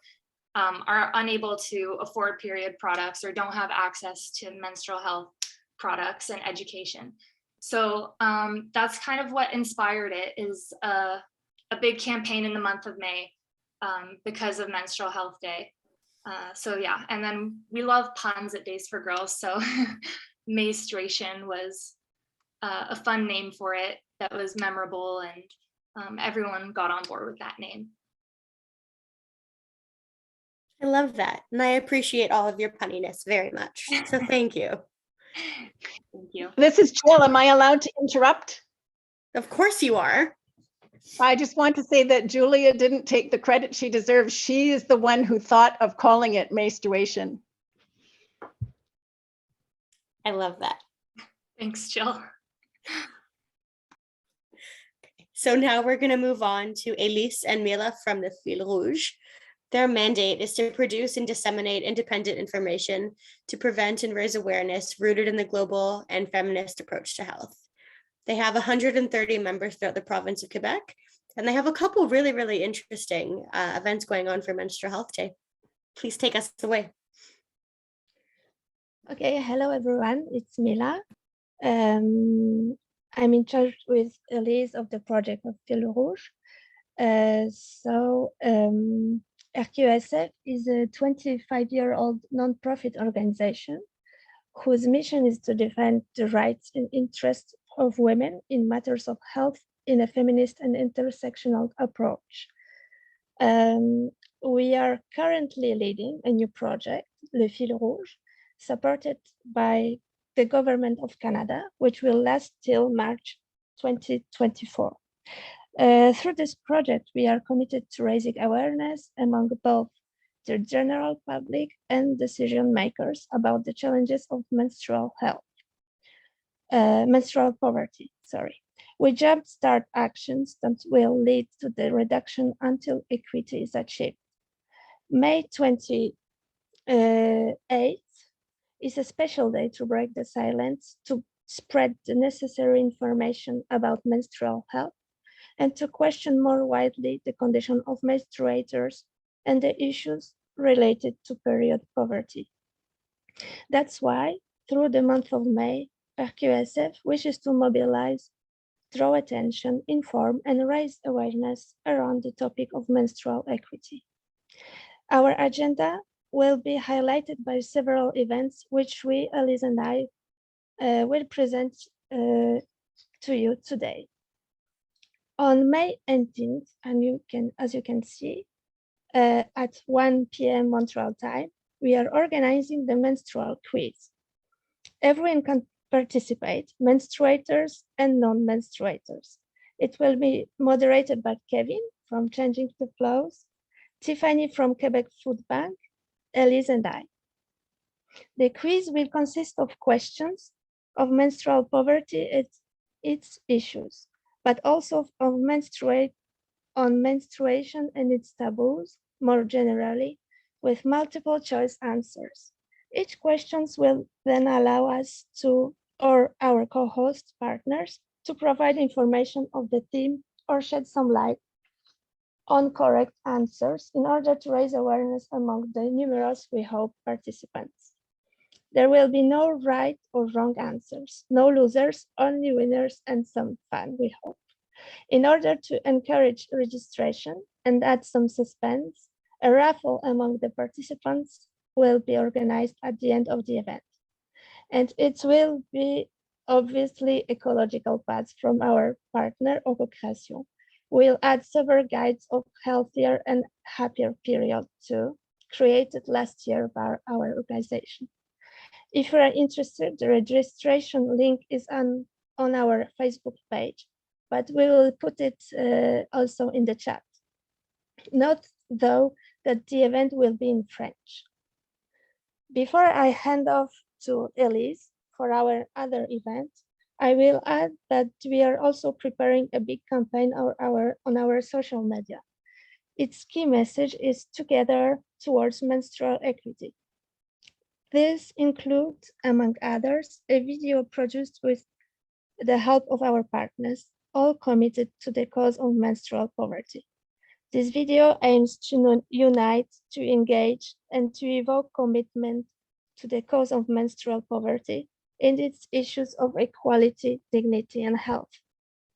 are unable to afford period products or don't have access to menstrual health products and education. So that's kind of what inspired it, is a big campaign in the month of May because of Menstrual Health Day. So yeah, and then we love puns at Days for Girls, so Menstruation was a fun name for it that was memorable, and everyone got on board with that name. I love that. And I appreciate all of your punniness very much. So thank you. Thank you. This is Jill. Am I allowed to interrupt? Of course you are. I just want to say that Julia didn't take the credit she deserves. She is the one who thought of calling it menstruation. I love that. Thanks, Jill. So now we're going to move on to Elise and Mila from the Fil Rouge. Their mandate is to produce and disseminate independent information to prevent and raise awareness rooted in the global and feminist approach to health. They have 130 members throughout the province of Quebec, and they have a couple really, really interesting events going on for Menstrual Health Day. Please take us away. Okay, hello everyone, it's Mila. I'm in charge with Elise of the project of Fil Rouge. RQSF is a 25-year-old nonprofit organization whose mission is to defend the rights and interests of women in matters of health in a feminist and intersectional approach. We are currently leading a new project, Le Fil Rouge, supported by the Government of Canada, which will last till March 2024. Through this project, we are committed to raising awareness among both the general public and decision makers about the challenges of menstrual poverty. We jumpstart actions that will lead to the reduction until equity is achieved. May 28th is a special day to break the silence, to spread the necessary information about menstrual health, and to question more widely the condition of menstruators and the issues related to period poverty. That's why, through the month of May, RQSF wishes to mobilize, draw attention, inform, and raise awareness around the topic of menstrual equity. Our agenda will be highlighted by several events, which we, Elise and I, will present to you today. On May 18th, and as you can see, at 1 p.m. Montreal time, we are organizing the menstrual quiz. Everyone can participate, menstruators and non-menstruators. It will be moderated by Kevin from Changing the Flows, Tiffany from Quebec Food Bank, Elise and I. The quiz will consist of questions of menstrual poverty and its issues, but also of menstruation and its taboos, more generally, with multiple choice answers. Each question will then allow us to, or our co-host partners, to provide information of the theme or shed some light on correct answers in order to raise awareness among the numerous, we hope, participants. There will be no right or wrong answers, no losers, only winners and some fun, we hope. In order to encourage registration and add some suspense, a raffle among the participants will be organized at the end of the event. And it will be obviously ecological paths from our partner, Ococreation. We'll add several guides of healthier and happier period too, created last year by our organization. If you are interested, the registration link is on our Facebook page, but we will put it also in the chat. Note, though, that the event will be in French. Before I hand off to Elise for our other event, I will add that we are also preparing a big campaign on our social media. Its key message is Together Towards Menstrual Equity. This includes, among others, a video produced with the help of our partners, all committed to the cause of menstrual poverty. This video aims to unite, to engage, and to evoke commitment to the cause of menstrual poverty and its issues of equality, dignity, and health.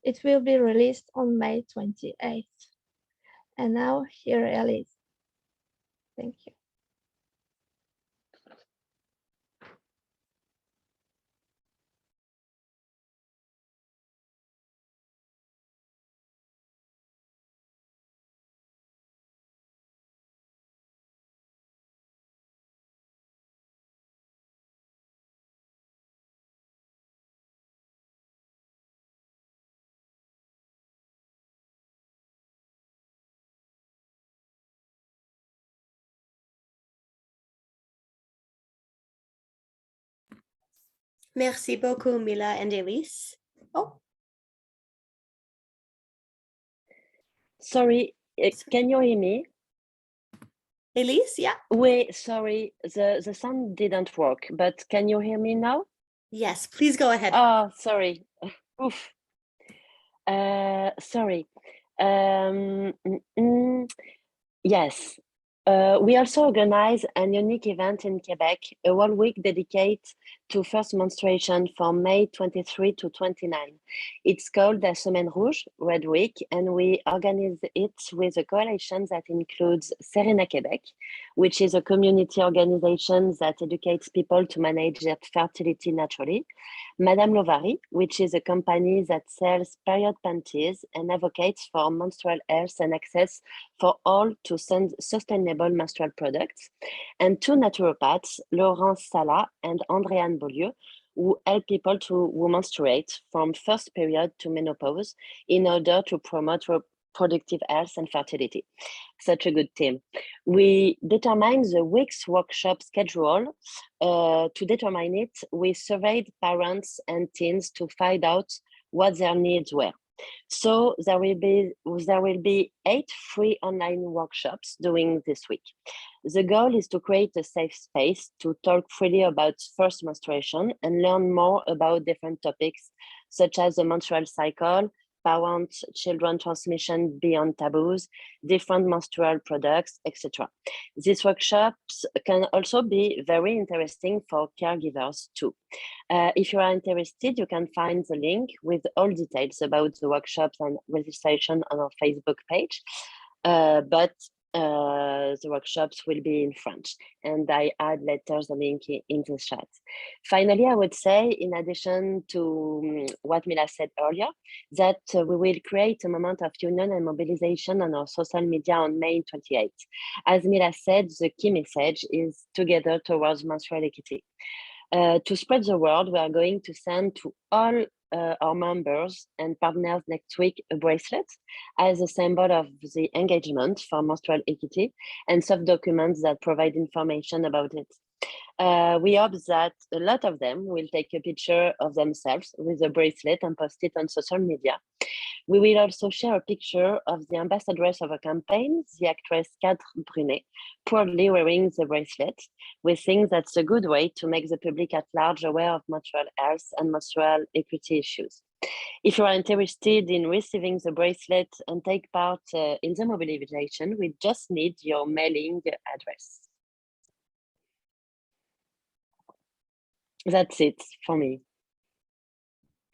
It will be released on May 28th. And now, here Elise. Thank you. Merci beaucoup, Mila and Elise. Oh, sorry, can you hear me? Elise, yeah? Wait, sorry, the sound didn't work, but can you hear me now? Yes, please go ahead. Oh, sorry. Oof. Sorry. Um, mm, mm, yes. We also organize an unique event in Quebec, a whole week dedicated to first menstruation from May 23 to 29. It's called the Semaine Rouge, Red Week, and we organize it with a coalition that includes Serena Quebec, which is a community organization that educates people to manage their fertility naturally, Madame Lovary, which is a company that sells period panties and advocates for menstrual health and access for all to sustainable menstrual products, and two naturopaths, Laurence Sala and Andréane Beaulieu, who help people who menstruate from first period to menopause in order to promote reproductive health and fertility. Such a good team. We determine the week's workshop schedule. To determine it, we surveyed parents and teens to find out what their needs were. So there will be 8 free online workshops during this week. The goal is to create a safe space to talk freely about first menstruation and learn more about different topics such as the menstrual cycle, parent-children transmission beyond taboos, different menstrual products, etc. These workshops can also be very interesting for caregivers too. If you are interested, you can find the link with all details about the workshops and registration on our Facebook page. But the workshops will be in French, and I add later the link in the chat. Finally, I would say, in addition to what Mila said earlier, that we will create a moment of union and mobilization on our social media on May 28th. As Mila said, the key message is together towards menstrual equity. To spread the word, we are going to send to all our members and partners next week a bracelet as a symbol of the engagement for menstrual equity and soft documents that provide information about it. We hope that a lot of them will take a picture of themselves with a bracelet and post it on social media. We will also share a picture of the ambassadress of a campaign, the actress Cadre Brunet, proudly wearing the bracelet. We think that's a good way to make the public at large aware of menstrual health and menstrual equity issues. If you are interested in receiving the bracelet and take part in the mobilization, we just need your mailing address. That's it for me.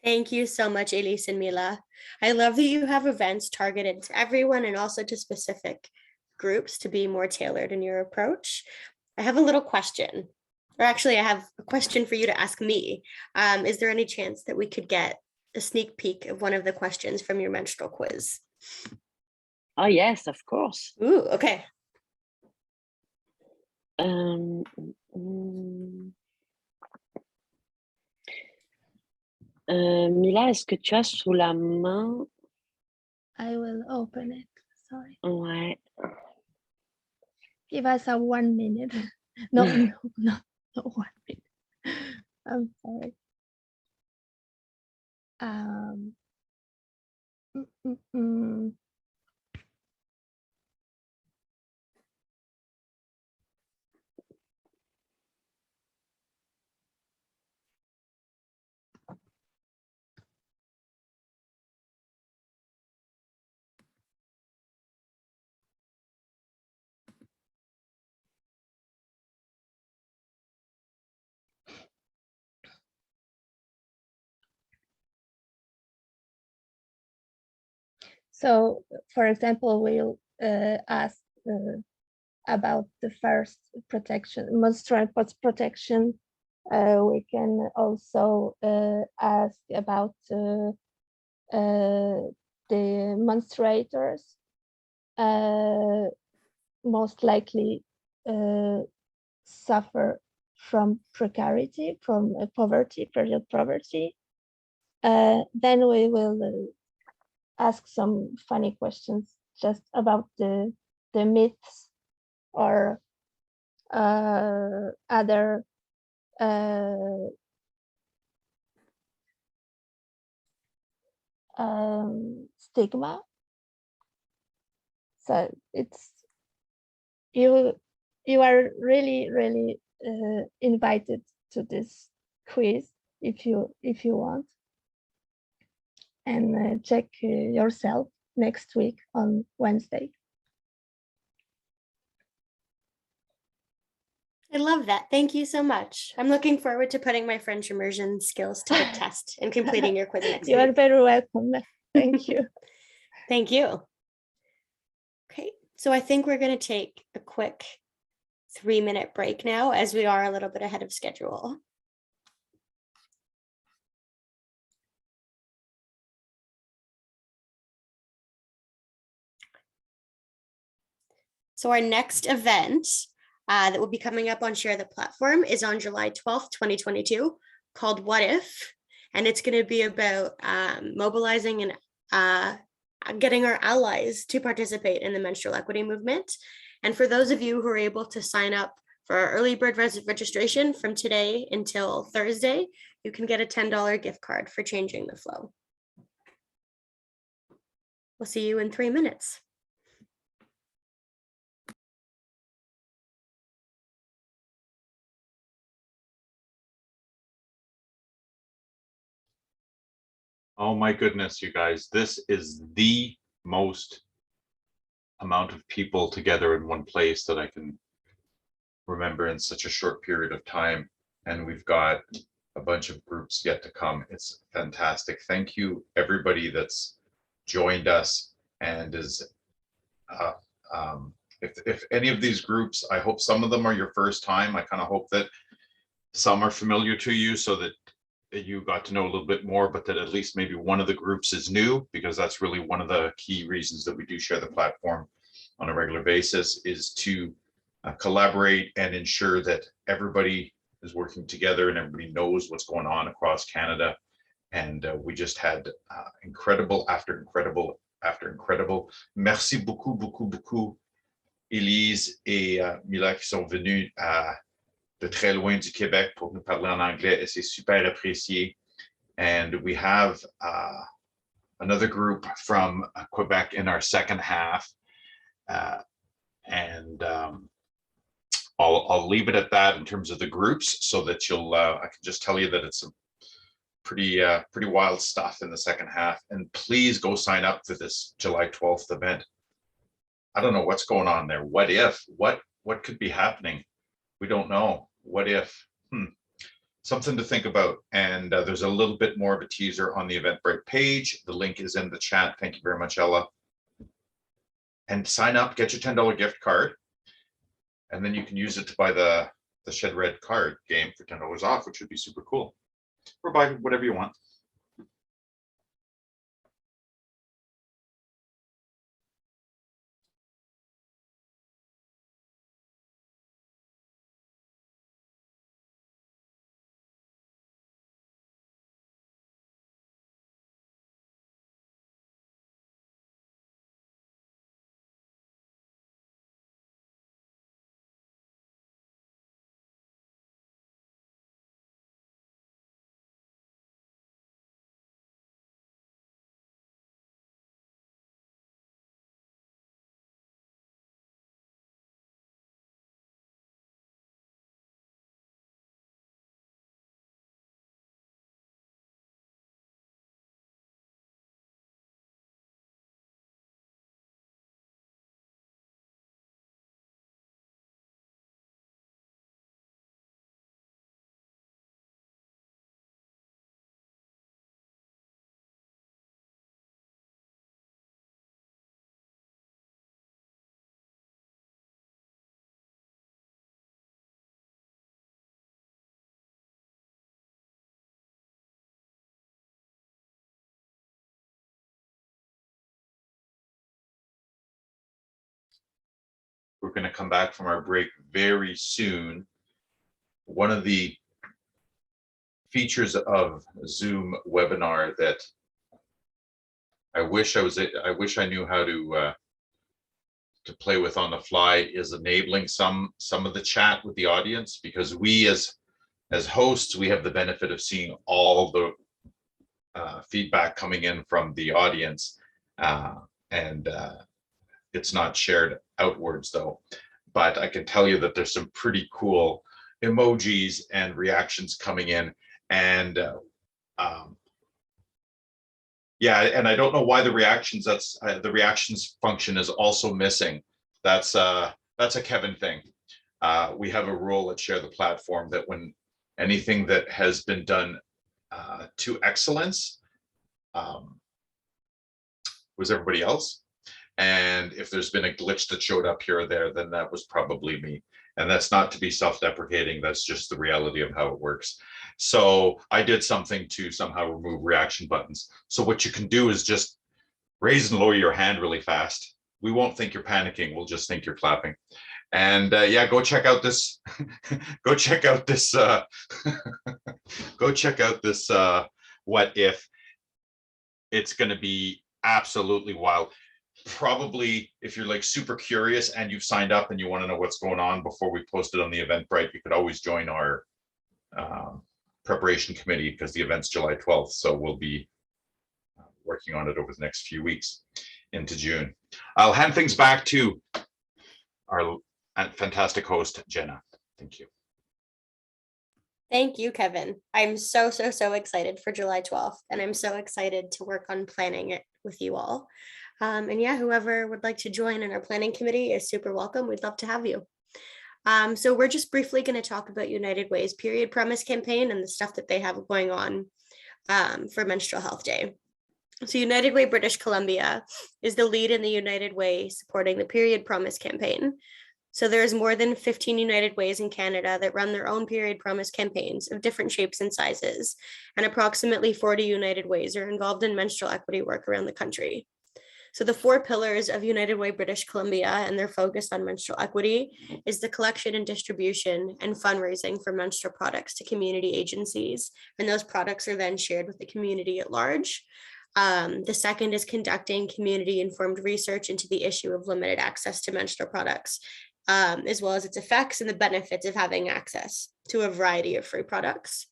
Thank you so much, Elise and Mila. I love that you have events targeted to everyone and also to specific groups to be more tailored in your approach. I have a little question, or actually I have a question for you to ask me. Is there any chance that we could get a sneak peek of one of the questions from your menstrual quiz? Oh, yes, of course. Ooh, okay. Mila, est-ce que tu as sous la main? I will open it. Sorry. Ouais. Give us a 1 minute. No, not 1 minute. I'm sorry. Mm, mm, mm. So, for example, we'll ask about the first protection, menstrual post protection. We can also ask about the menstruators, most likely suffer from precarity, from poverty, period poverty. Then we will ask some funny questions just about the myths or other stigma. So it's you are really invited to this quiz if you want, and check yourself next week on Wednesday. I love that. Thank you so much. I'm looking forward to putting my French immersion skills to the test and completing your quiz next You are week. very welcome. Thank you. Thank you. Okay, so I think we're going to take a quick 3-minute break now, as we are a little bit ahead of schedule. So our next event that will be coming up on Share the Platform is on July 12th, 2022, called What If? And it's going to be about mobilizing and getting our allies to participate in the menstrual equity movement. And for those of you who are able to sign up for our early bird registration from today until Thursday, you can get a $10 gift card for changing the flow. We'll see you in 3 minutes. Oh my goodness, you guys, this is the most amount of people together in one place that I can remember in such a short period of time. And we've got a bunch of groups yet to come. It's fantastic. Thank you, everybody that's joined us and is, if any of these groups, I hope some of them are your first time. I kind of hope that some are familiar to you so that you got to know a little bit more, but that at least maybe one of the groups is new, because that's really one of the key reasons that we do share the platform on a regular basis, is to collaborate and ensure that everybody is working together and everybody knows what's going on across Canada. And we just had incredible after incredible after incredible. Merci beaucoup, Elise et Mila qui sont venus de très loin du Québec pour nous parler en anglais, et c'est super apprécié. And we have another group from Quebec in our second half. And I'll leave it at that in terms of the groups, so that you'll, I can just tell you that it's some pretty wild stuff in the second half. And please go sign up for this July 12th event. I don't know what's going on there. What if, what could be happening? We don't know. What if? Something to think about. And there's a little bit more of a teaser on the Eventbrite page. The link is in the chat. Thank you very much, Ella. And sign up, get your $10 gift card, and then you can use it to buy the Shed Red card game for $10 off, which would be super cool. Or buy whatever you want. We're going to come back from our break very soon. One of the features of Zoom webinar that I wish I knew how to play with on the fly is enabling some of the chat with the audience, because we as hosts, we have the benefit of seeing all the feedback coming in from the audience, and It's not shared outwards though, but I can tell you that there's some pretty cool emojis and reactions coming in, and yeah, and I don't know why the reactions, that's the reactions function is also missing. That's a Kevin thing. We have a rule at Share the Platform that when anything that has been done to excellence was everybody else. And if there's been a glitch that showed up here or there, then that was probably me. And that's not to be self-deprecating, that's just the reality of how it works. So I did something to somehow remove reaction buttons. So what you can do is just raise and lower your hand really fast. We won't think you're panicking, we'll just think you're clapping. And yeah, go check out this, go check out this, go check out this what if. It's gonna be absolutely wild. Probably if you're like super curious and you've signed up and you want to know what's going on before we post it on the Eventbrite, you could always join our preparation committee, because the event's July 12th. So we'll be working on it over the next few weeks into June. I'll hand things back to our fantastic host, Jenna. Thank you. Thank you, Kevin. I'm so excited for July 12th, and I'm so excited to work on planning it with you all. And yeah, whoever would like to join in our planning committee is super welcome. We'd love to have you. So we're just briefly going to talk about United Way's Period Promise campaign and the stuff that they have going on for Menstrual Health Day. So United Way British Columbia is the lead in the United Way supporting the Period Promise campaign. So there's more than 15 United Ways in Canada that run their own Period Promise campaigns of different shapes and sizes, and approximately 40 United Ways are involved in menstrual equity work around the country. So the 4 pillars of United Way British Columbia and their focus on menstrual equity is the collection and distribution and fundraising for menstrual products to community agencies, and those products are then shared with the community at large. The second is conducting community-informed research into the issue of limited access to menstrual products, as well as its effects and the benefits of having access to a variety of free products.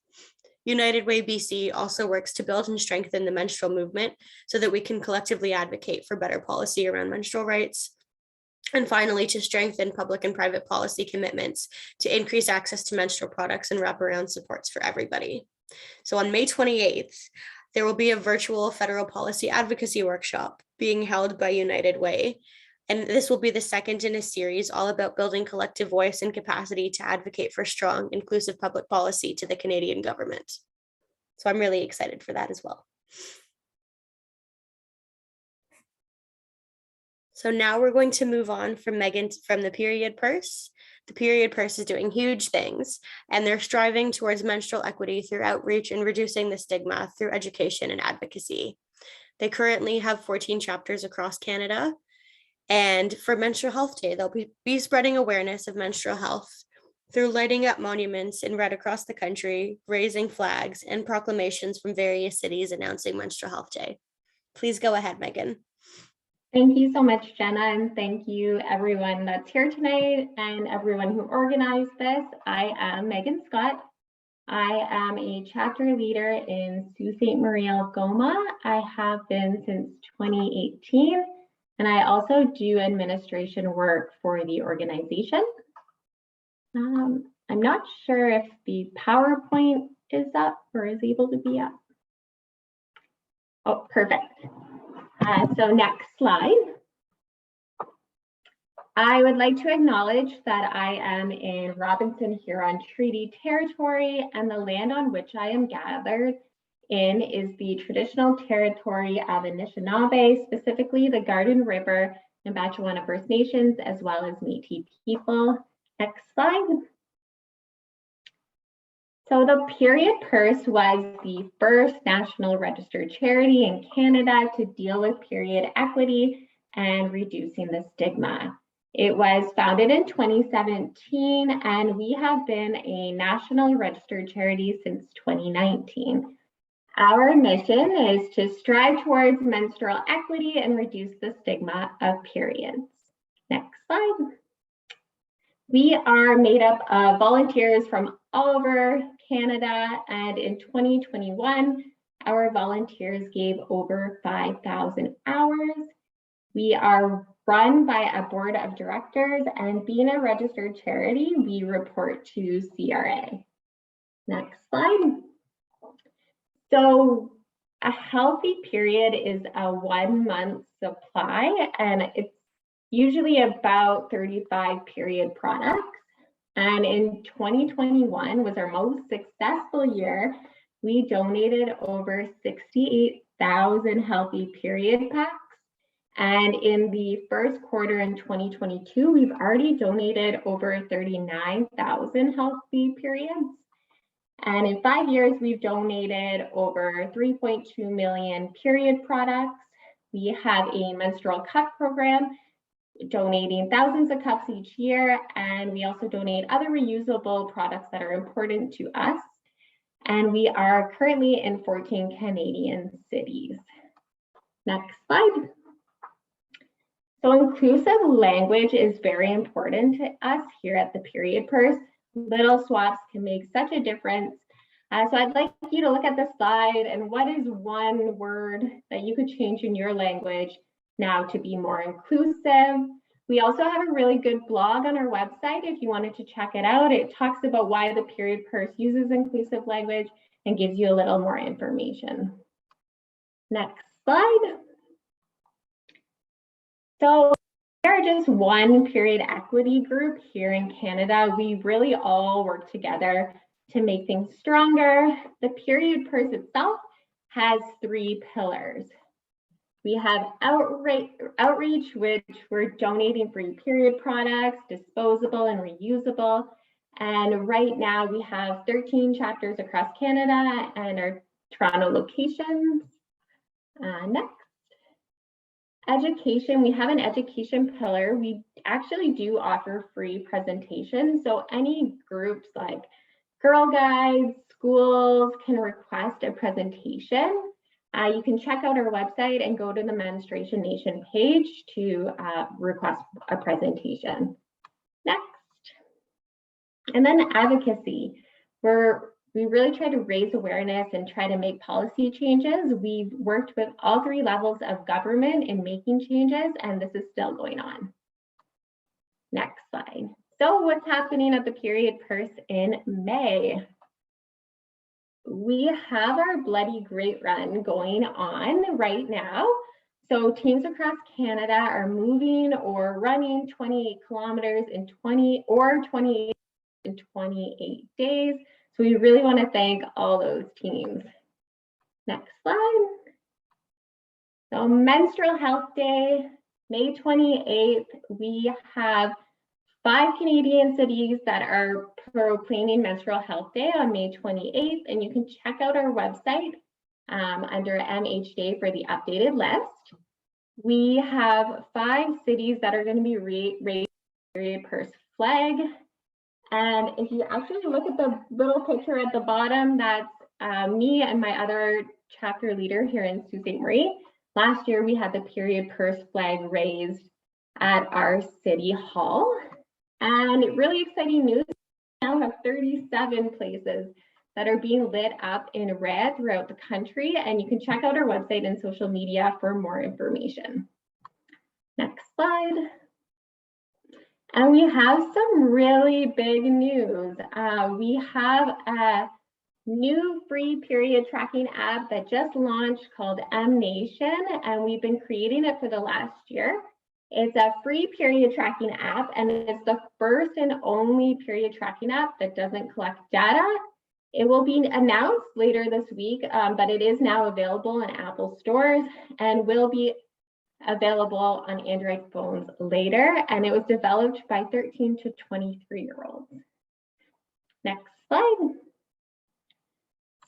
United Way BC also works to build and strengthen the menstrual movement so that we can collectively advocate for better policy around menstrual rights. And finally, to strengthen public and private policy commitments to increase access to menstrual products and wraparound supports for everybody. So on May 28th, there will be a virtual federal policy advocacy workshop being held by United Way. And this will be the second in a series all about building collective voice and capacity to advocate for strong, inclusive public policy to the Canadian government. So I'm really excited for that as well. So now we're going to move on from Megan from the Period Purse. The Period Purse is doing huge things, and they're striving towards menstrual equity through outreach and reducing the stigma through education and advocacy. They currently have 14 chapters across Canada. And for Menstrual Health Day, they'll be spreading awareness of menstrual health through lighting up monuments in red across the country, raising flags, and proclamations from various cities announcing Menstrual Health Day. Please go ahead, Megan. Thank you so much, Jenna, and thank you everyone that's here tonight and everyone who organized this. I am Megan Scott. I am a chapter leader in Sault Ste. Marie Algoma. I have been since 2018. And I also do administration work for the organization. I'm not sure if the PowerPoint is up or is able to be up. Oh, perfect. So next slide. I would like to acknowledge that I am in Robinson Huron Treaty Territory, and the land on which I am gathered in is the traditional territory of Anishinaabe, specifically the Garden River and Batchewana First Nations, as well as Métis people. Next slide. So the Period Purse was the first national registered charity in Canada to deal with period equity and reducing the stigma. It was founded in 2017, and we have been a national registered charity since 2019. Our mission is to strive towards menstrual equity and reduce the stigma of periods. Next slide. We are made up of volunteers from all over Canada, and in 2021, our volunteers gave over 5,000 hours. We are run by a board of directors, and being a registered charity, we report to CRA. Next slide. So a healthy period is a 1 month supply, and it's usually about 35 period products. And in 2021 was our most successful year. We donated over 68,000 healthy period packs. And in the first quarter in 2022, we've already donated over 39,000 healthy periods. And in 5 years, we've donated over 3.2 million period products. We have a menstrual cup program, donating thousands of cups each year. And we also donate other reusable products that are important to us. And we are currently in 14 Canadian cities. Next slide. So inclusive language is very important to us here at the Period Purse. Little swaps can make such a difference. So I'd like you to look at this slide and what is one word that you could change in your language now to be more inclusive. We also have a really good blog on our website if you wanted to check it out. It talks about why the Period Purse uses inclusive language and gives you a little more information. Next slide. So we are just one period equity group here in Canada. We really all work together to make things stronger. The Period Purse itself has 3 pillars. We have outreach, which we're donating free period products, disposable and reusable. And right now we have 13 chapters across Canada and our Toronto locations. Next. Education, we have an education pillar. We actually do offer free presentations. So any groups like Girl Guides, schools can request a presentation. You can check out our website and go to the Menstruation Nation page to request a presentation. Next. And then advocacy, we really try to raise awareness and try to make policy changes. We've worked with all 3 levels of government in making changes, and this is still going on. Next slide. So what's happening at the Period Purse in May? We have our Bloody Great Run going on right now. So teams across Canada are moving or running 28 kilometers in 28 days. So we really want to thank all those teams. Next slide. So Menstrual Health Day, May 28th, we have 5 Canadian cities that are proclaiming Menstrual Health Day on May 28th, and you can check out our website under MHD for the updated list. We have 5 cities that are going to be raising the Period Purse flag. And if you actually look at the little picture at the bottom, that's me and my other chapter leader here in Sault Ste. Marie. Last year, we had the Period Purse flag raised at our city hall. And really exciting news, we now have 37 places that are being lit up in red throughout the country. And you can check out our website and social media for more information. Next slide. And we have some really big news. We have a new free period tracking app that just launched called M Nation, and we've been creating it for the last year. It's a free period tracking app, and it's the first and only period tracking app that doesn't collect data. It will be announced later this week, but it is now available in Apple stores and will be available on Android phones later, and it was developed by 13 to 23-year-olds. Next slide.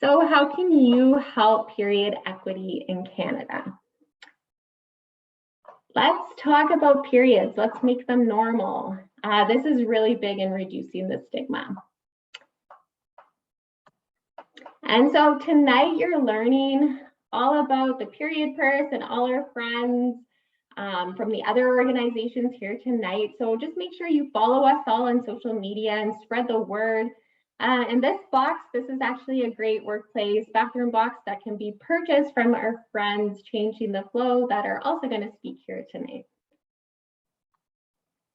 So how can you help period equity in Canada? Let's talk about periods. Let's make them normal. This is really big in reducing the stigma. And so tonight you're learning all about the Period Purse and all our friends from the other organizations here tonight. So just make sure you follow us all on social media and spread the word. In this box, this is actually a great workplace bathroom box that can be purchased from our friends Changing the Flow that are also going to speak here tonight.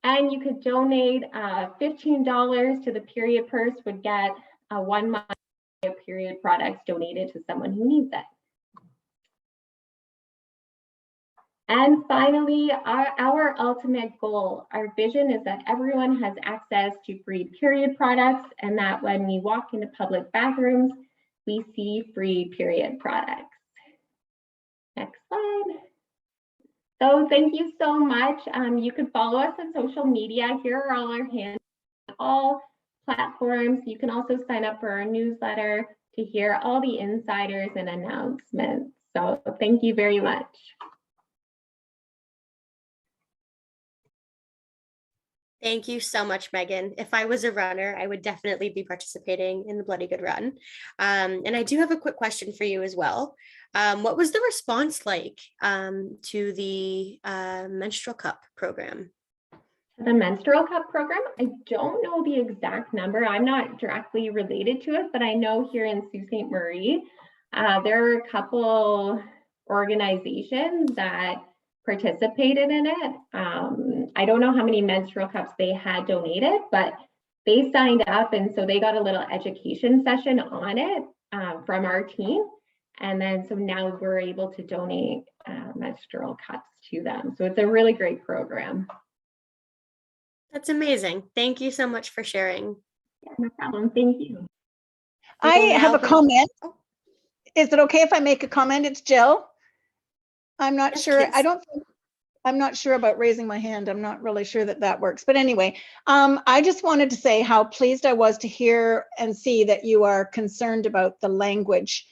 And you could donate $15 to the period purse, would get 1 month of period products donated to someone who needs it. And finally, our ultimate goal, our vision is that everyone has access to free period products, and that when we walk into public bathrooms, we see free period products. Next slide. So thank you so much. You can follow us on social media. Here are all our handles on all platforms. You can also sign up for our newsletter to hear all the insiders and announcements. So thank you very much. Thank you so much, Megan. If I was a runner, I would definitely be participating in the Bloody Good Run. And I do have a quick question for you as well. What was the response like to the Menstrual Cup program? The Menstrual Cup program, I don't know the exact number. I'm not directly related to it, but I know here in Sault Ste. Marie, there are a couple organizations that participated in it. I don't know how many menstrual cups they had donated, but they signed up, and so they got a little education session on it from our team. And then so now we're able to donate menstrual cups to them. So it's a really great program. That's amazing. Thank you so much for sharing. Yeah, no problem. Thank you. I have a comment. Is it okay if I make a comment? It's Jill. I'm not sure. I'm not sure about raising my hand. I'm not really sure that that works. But anyway, I just wanted to say how pleased I was to hear and see that you are concerned about the language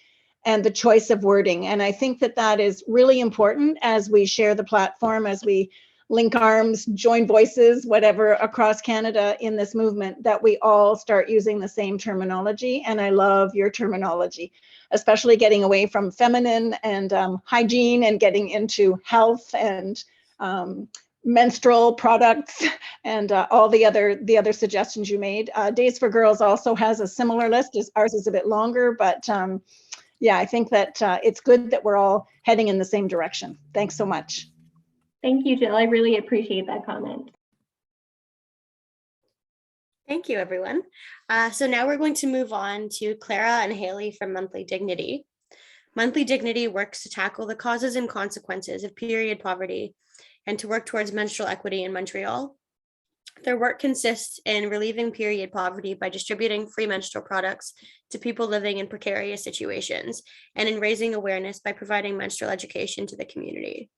and the choice of wording. And I think that that is really important as we share the platform, as we link arms, join voices, whatever, across Canada in this movement, that we all start using the same terminology. And I love your terminology, especially getting away from feminine and hygiene and getting into health and menstrual products and all the other suggestions you made. Days for Girls also has a similar list. Ours is a bit longer, but yeah, I think that it's good that we're all heading in the same direction. Thanks so much. Thank you, Jill. I really appreciate that comment. Thank you, everyone. So now we're going to move on to Clara and Haley from Monthly Dignity. Monthly Dignity works to tackle the causes and consequences of period poverty and to work towards menstrual equity in Montreal. Their work consists in relieving period poverty by distributing free menstrual products to people living in precarious situations and in raising awareness by providing menstrual education to the community.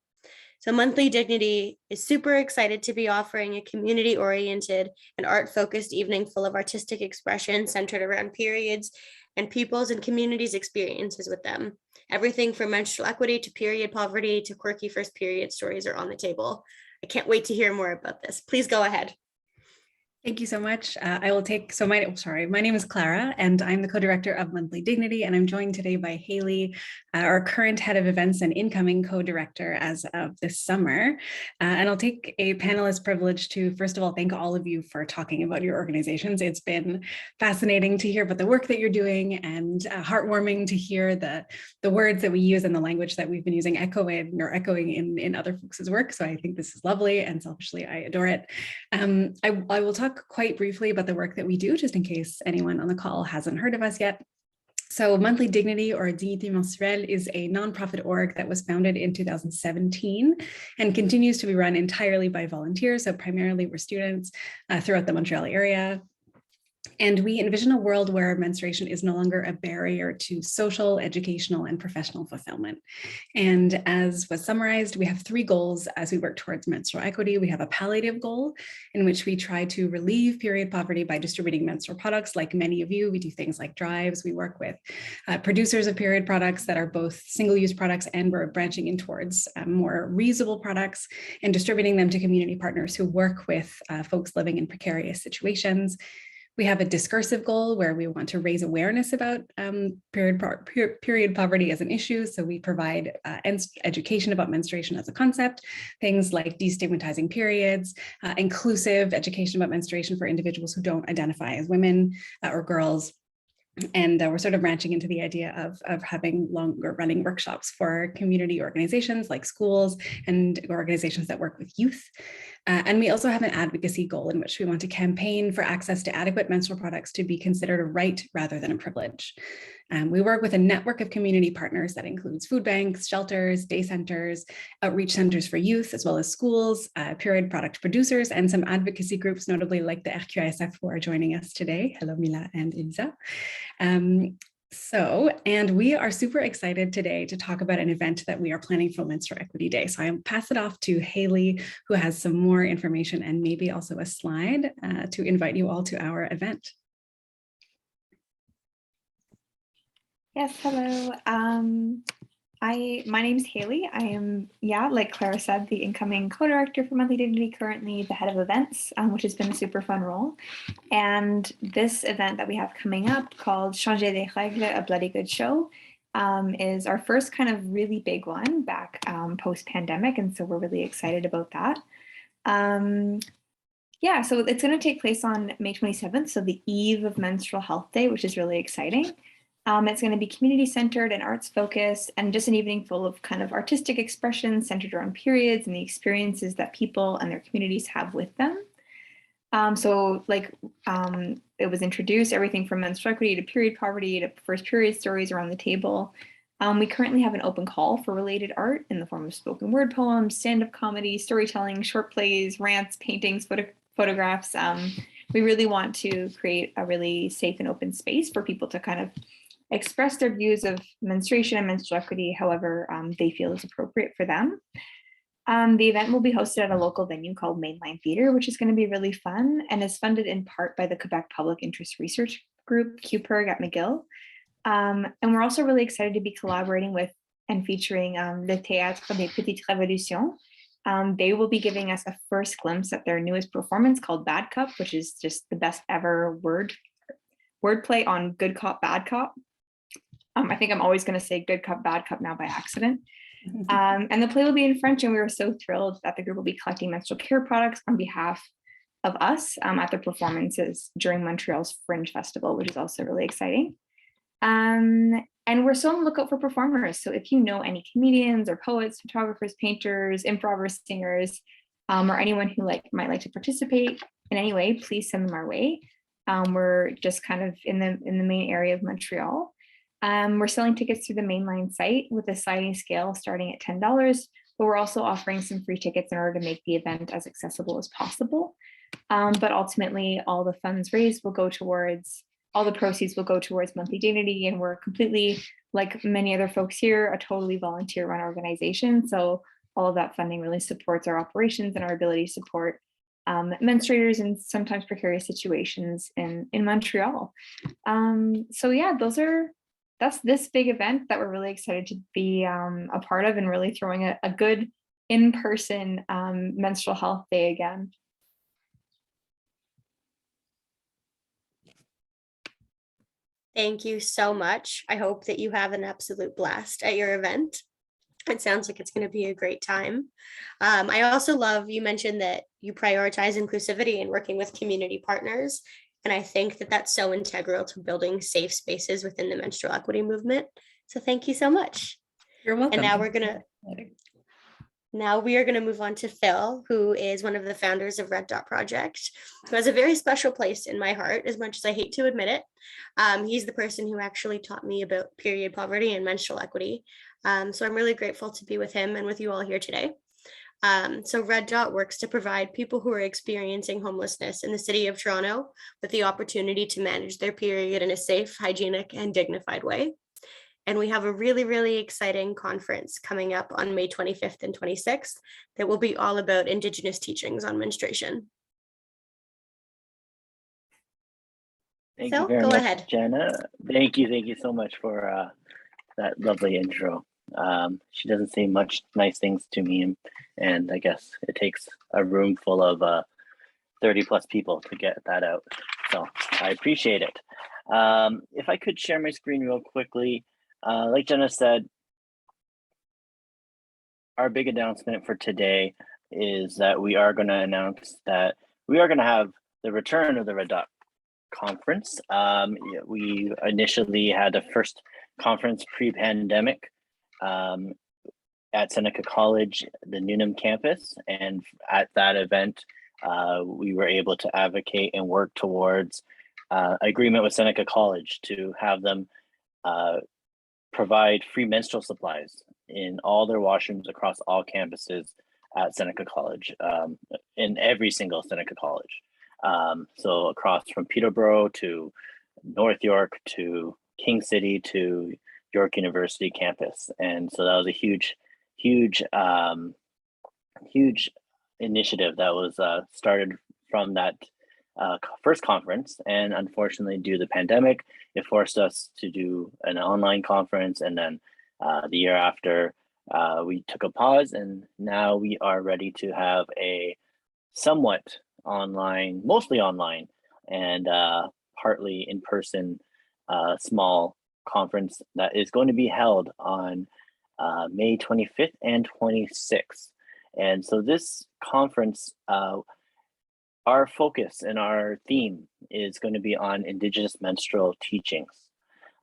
So Monthly Dignity is super excited to be offering a community-oriented and art-focused evening full of artistic expression centered around periods and people's and communities' experiences with them. Everything from menstrual equity to period poverty to quirky first period stories are on the table. I can't wait to hear more about this. Please go ahead. Thank you so much. I will take, so my name is Clara and I'm the co-director of Monthly Dignity, and I'm joined today by Haley, our current head of events and incoming co-director as of this summer. And I'll take a panelist privilege to, first of all, thank all of you for talking about your organizations. It's been fascinating to hear about the work that you're doing and heartwarming to hear the words that we use and the language that we've been using echoing in other folks' work. So I think this is lovely, and selfishly, I adore it. I will talk quite briefly about the work that we do, just in case anyone on the call hasn't heard of us yet. So Monthly Dignity, or Dignité Menstruelle, is a nonprofit org that was founded in 2017 and continues to be run entirely by volunteers. So primarily we're students throughout the Montreal area. And we envision a world where menstruation is no longer a barrier to social, educational, and professional fulfillment. And as was summarized, we have 3 goals as we work towards menstrual equity. We have a palliative goal in which we try to relieve period poverty by distributing menstrual products. Like many of you, we do things like drives. We work with producers of period products that are both single-use products, and we're branching in towards more reusable products and distributing them to community partners who work with folks living in precarious situations. We have a discursive goal where we want to raise awareness about period poverty as an issue. So we provide education about menstruation as a concept, things like destigmatizing periods, inclusive education about menstruation for individuals who don't identify as women or girls. And we're sort of branching into the idea of having longer running workshops for community organizations like schools and organizations that work with youth. And we also have an advocacy goal in which we want to campaign for access to adequate menstrual products to be considered a right rather than a privilege. We work with a network of community partners that includes food banks, shelters, day centers, outreach centers for youth, as well as schools, period product producers, and some advocacy groups, notably like the RQSF, who are joining us today. Hello, Mila and Ilza. And we are super excited today to talk about an event that we are planning for Menstrual Equity Day. So I'll pass it off to Haley, who has some more information and maybe also a slide to invite you all to our event. Yes, hello. My name is Haley. I am, like Clara said, the incoming co-director for Monthly Dignity, currently the head of events, which has been a super fun role. And this event that we have coming up called Changer des Règles, a Bloody Good Show, is our first kind of really big one back post-pandemic. And so we're really excited about that. So it's going to take place on May 27th, so the eve of Menstrual Health Day, which is really exciting. It's going to be community-centered and arts-focused, and just an evening full of kind of artistic expression centered around periods and the experiences that people and their communities have with them. It was introduced, everything from menstrual equity to period poverty to first period stories around the table. We currently have an open call for related art in the form of spoken word poems, stand-up comedy, storytelling, short plays, rants, paintings, photographs. We really want to create a really safe and open space for people to kind of express their views of menstruation and menstrual equity however they feel is appropriate for them. The event will be hosted at a local venue called Mainline Theatre, which is going to be really fun and is funded in part by the Quebec Public Interest Research Group, QPIRG at McGill. And we're also really excited to be collaborating with and featuring Le Théâtre des Petites Révolutions. They will be giving us a first glimpse at their newest performance called Bad Cup, which is just the best ever wordplay on good cop, bad cop. I think I'm always going to say good cup, bad cup now by accident. And the play will be in French, and we were so thrilled that the group will be collecting menstrual care products on behalf of us at the performances during Montreal's Fringe Festival, which is also really exciting. And we're still on the lookout for performers. So if you know any comedians or poets, photographers, painters, improvers, singers, or anyone who might like to participate in any way, please send them our way. We're just kind of in the main area of Montreal. We're selling tickets through the Mainline site with a sliding scale starting at $10, but we're also offering some free tickets in order to make the event as accessible as possible. But ultimately, all the funds raised will go towards, all the proceeds will go towards Monthly Dignity, and we're completely, like many other folks here, a totally volunteer-run organization. So all of that funding really supports our operations and our ability to support menstruators in sometimes precarious situations in Montreal. That's this big event that we're really excited to be a part of, and really throwing a good in-person Menstrual Health Day again. Thank you so much. I hope that you have an absolute blast at your event. It sounds like it's going to be a great time. I also love, you mentioned that you prioritize inclusivity and working with community partners. And I think that that's so integral to building safe spaces within the menstrual equity movement. So thank you so much. You're welcome. And now we are going to move on to Phil, who is one of the founders of Red Dot Project, who has a very special place in my heart, as much as I hate to admit it. He's the person who actually taught me about period poverty and menstrual equity. So I'm really grateful to be with him and with you all here today. So Red Dot works to provide people who are experiencing homelessness in the city of Toronto with the opportunity to manage their period in a safe, hygienic, and dignified way. And we have a really, really exciting conference coming up on May 25th and 26th that will be all about Indigenous teachings on menstruation. Thank Phil, you very go much, ahead. Jenna. Thank you so much for that lovely intro. She doesn't say much nice things to me, and I guess it takes a room full of 30 plus people to get that out. So I appreciate it. If I could share my screen real quickly, like Jenna said, our big announcement for today is that we are going to announce that we are going to have the return of the Red Dot Conference. We initially had the first conference pre-pandemic at Seneca College, the Newnham campus, and at that event, we were able to advocate and work towards agreement with Seneca College to have them provide free menstrual supplies in all their washrooms across all campuses at Seneca College, in every single Seneca College. So across from Peterborough to North York to King City to York University campus. And so that was a huge initiative that was started from that first conference. And unfortunately, due to the pandemic, it forced us to do an online conference. And then the year after, we took a pause, and now we are ready to have a somewhat online, mostly online, and partly in person small conference that is going to be held on May 25th and 26th. And so this conference, our focus and our theme is going to be on Indigenous menstrual teachings.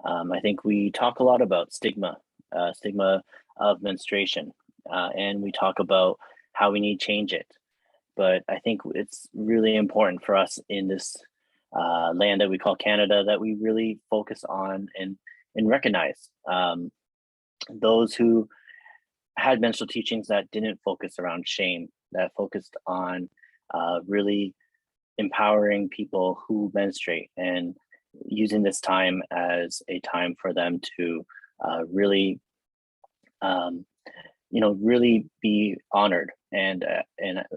I think we talk a lot about stigma of menstruation, and we talk about how we need to change it. But I think it's really important for us in this land that we call Canada that we really focus on and recognize those who had menstrual teachings that didn't focus around shame, that focused on really empowering people who menstruate and using this time as a time for them to really really be honored, and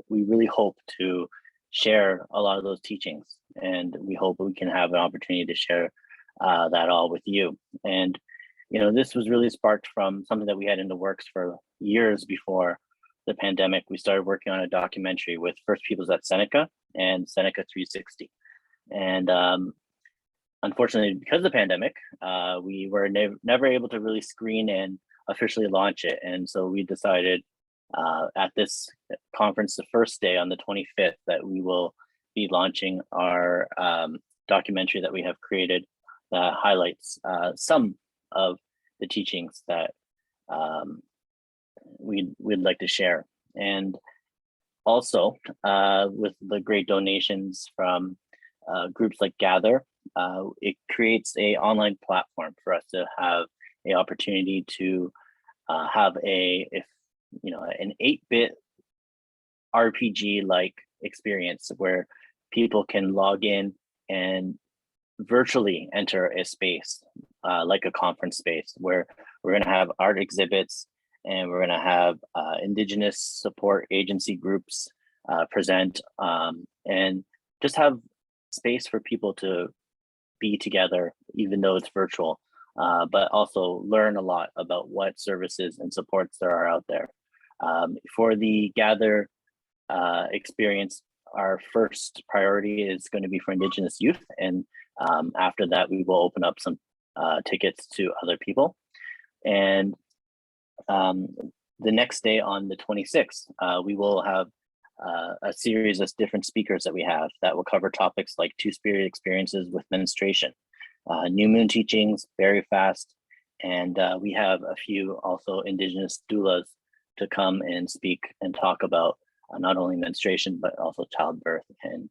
we really hope to share a lot of those teachings, and we hope we can have an opportunity to share that all with you. And this was really sparked from something that we had in the works for years before the pandemic. We started working on a documentary with First Peoples at Seneca and Seneca 360. And unfortunately, because of the pandemic, we were never able to really screen and officially launch it. And so we decided at this conference, the first day on the 25th, that we will be launching our documentary that we have created that highlights some of the teachings that we'd like to share. And also with the great donations from groups like Gather, it creates an online platform for us to have an opportunity to have an 8-bit RPG like experience where people can log in and virtually enter a space like a conference space, where we're going to have art exhibits, and we're going to have Indigenous support agency groups present, and just have space for people to be together, even though it's virtual, but also learn a lot about what services and supports there are out there. For the Gather experience, our first priority is going to be for Indigenous youth, and after that, we will open up some tickets to other people. And the next day, on the 26th, we will have a series of different speakers that we have that will cover topics like two-spirit experiences with menstruation, new moon teachings, berry fast, and we have a few also Indigenous doulas to come and speak and talk about not only menstruation, but also childbirth and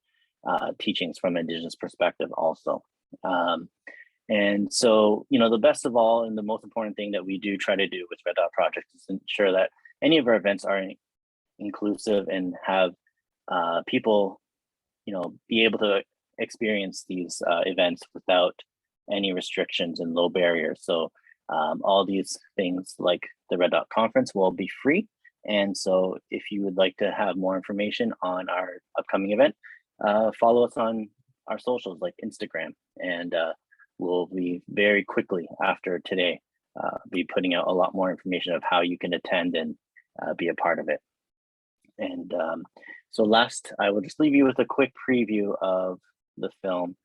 teachings from Indigenous perspective also. And so, the best of all, and the most important thing that we do try to do with Red Dot Project is ensure that any of our events are inclusive and have people, be able to experience these events without any restrictions and low barriers. So all these things like the Red Dot Conference will be free. And so if you would like to have more information on our upcoming event, follow us on our socials like Instagram, and we'll be very quickly after today be putting out a lot more information of how you can attend and be a part of it. And so last, I will just leave you with a quick preview of the film.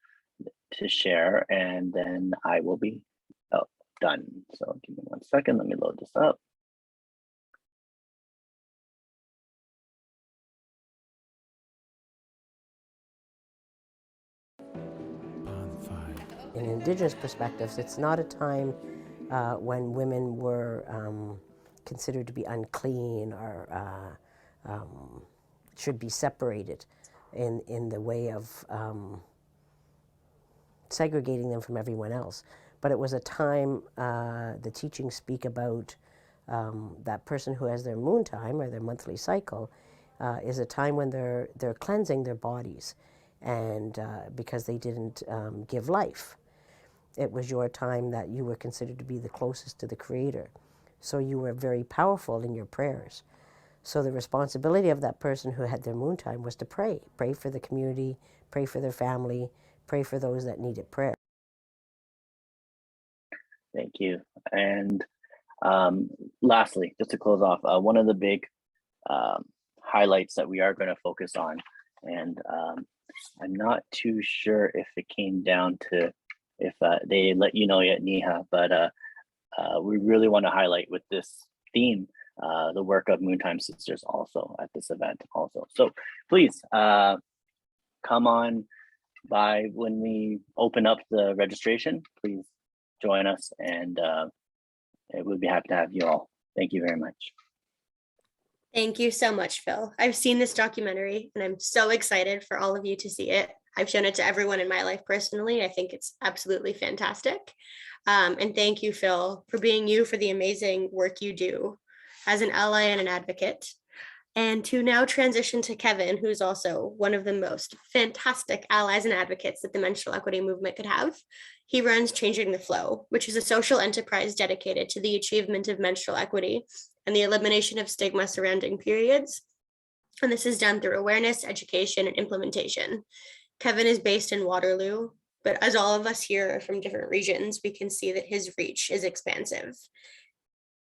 to share, and then I will be done. So give me 1 second. Let me load this up. In Indigenous perspectives, it's not a time when women were considered to be unclean or should be separated in the way of segregating them from everyone else. But it was a time, the teachings speak about that person who has their moon time or their monthly cycle is a time when they're cleansing their bodies, and because they didn't give life. It was your time that you were considered to be the closest to the Creator. So you were very powerful in your prayers. So the responsibility of that person who had their moon time was to pray. Pray for the community, pray for their family, pray for those that needed prayer. Thank you. And lastly, just to close off, one of the big highlights that we are going to focus on, and I'm not too sure if it came down to if they let you know yet, Neha, but we really want to highlight with this theme the work of Moontime Sisters also at this event also. So please come on by when we open up the registration. Please join us, and we'd be happy to have you all. Thank you very much. Thank you so much, Phil. I've seen this documentary and I'm so excited for all of you to see it. I've shown it to everyone in my life personally. I think it's absolutely fantastic. And thank you, Phil, for being you, for the amazing work you do as an ally and an advocate. And to now transition to Kevin, who's also one of the most fantastic allies and advocates that the menstrual equity movement could have. He runs Changing the Flow, which is a social enterprise dedicated to the achievement of menstrual equity and the elimination of stigma surrounding periods. And this is done through awareness, education, and implementation. Kevin is based in Waterloo, but as all of us here are from different regions, we can see that his reach is expansive.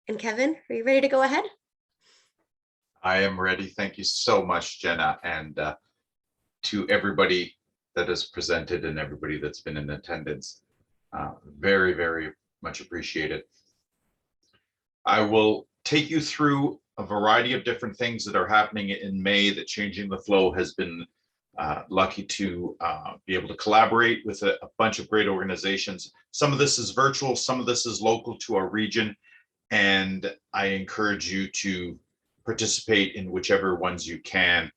And Kevin, are you ready to go ahead? I am ready. Thank you so much, Jenna, and to everybody that has presented and everybody that's been in attendance. Very, very much appreciated. I will take you through a variety of different things that are happening in May that Changing the Flow has been lucky to be able to collaborate with a bunch of great organizations. Some of this is virtual, some of this is local to our region, and I encourage you to participate in whichever ones you can.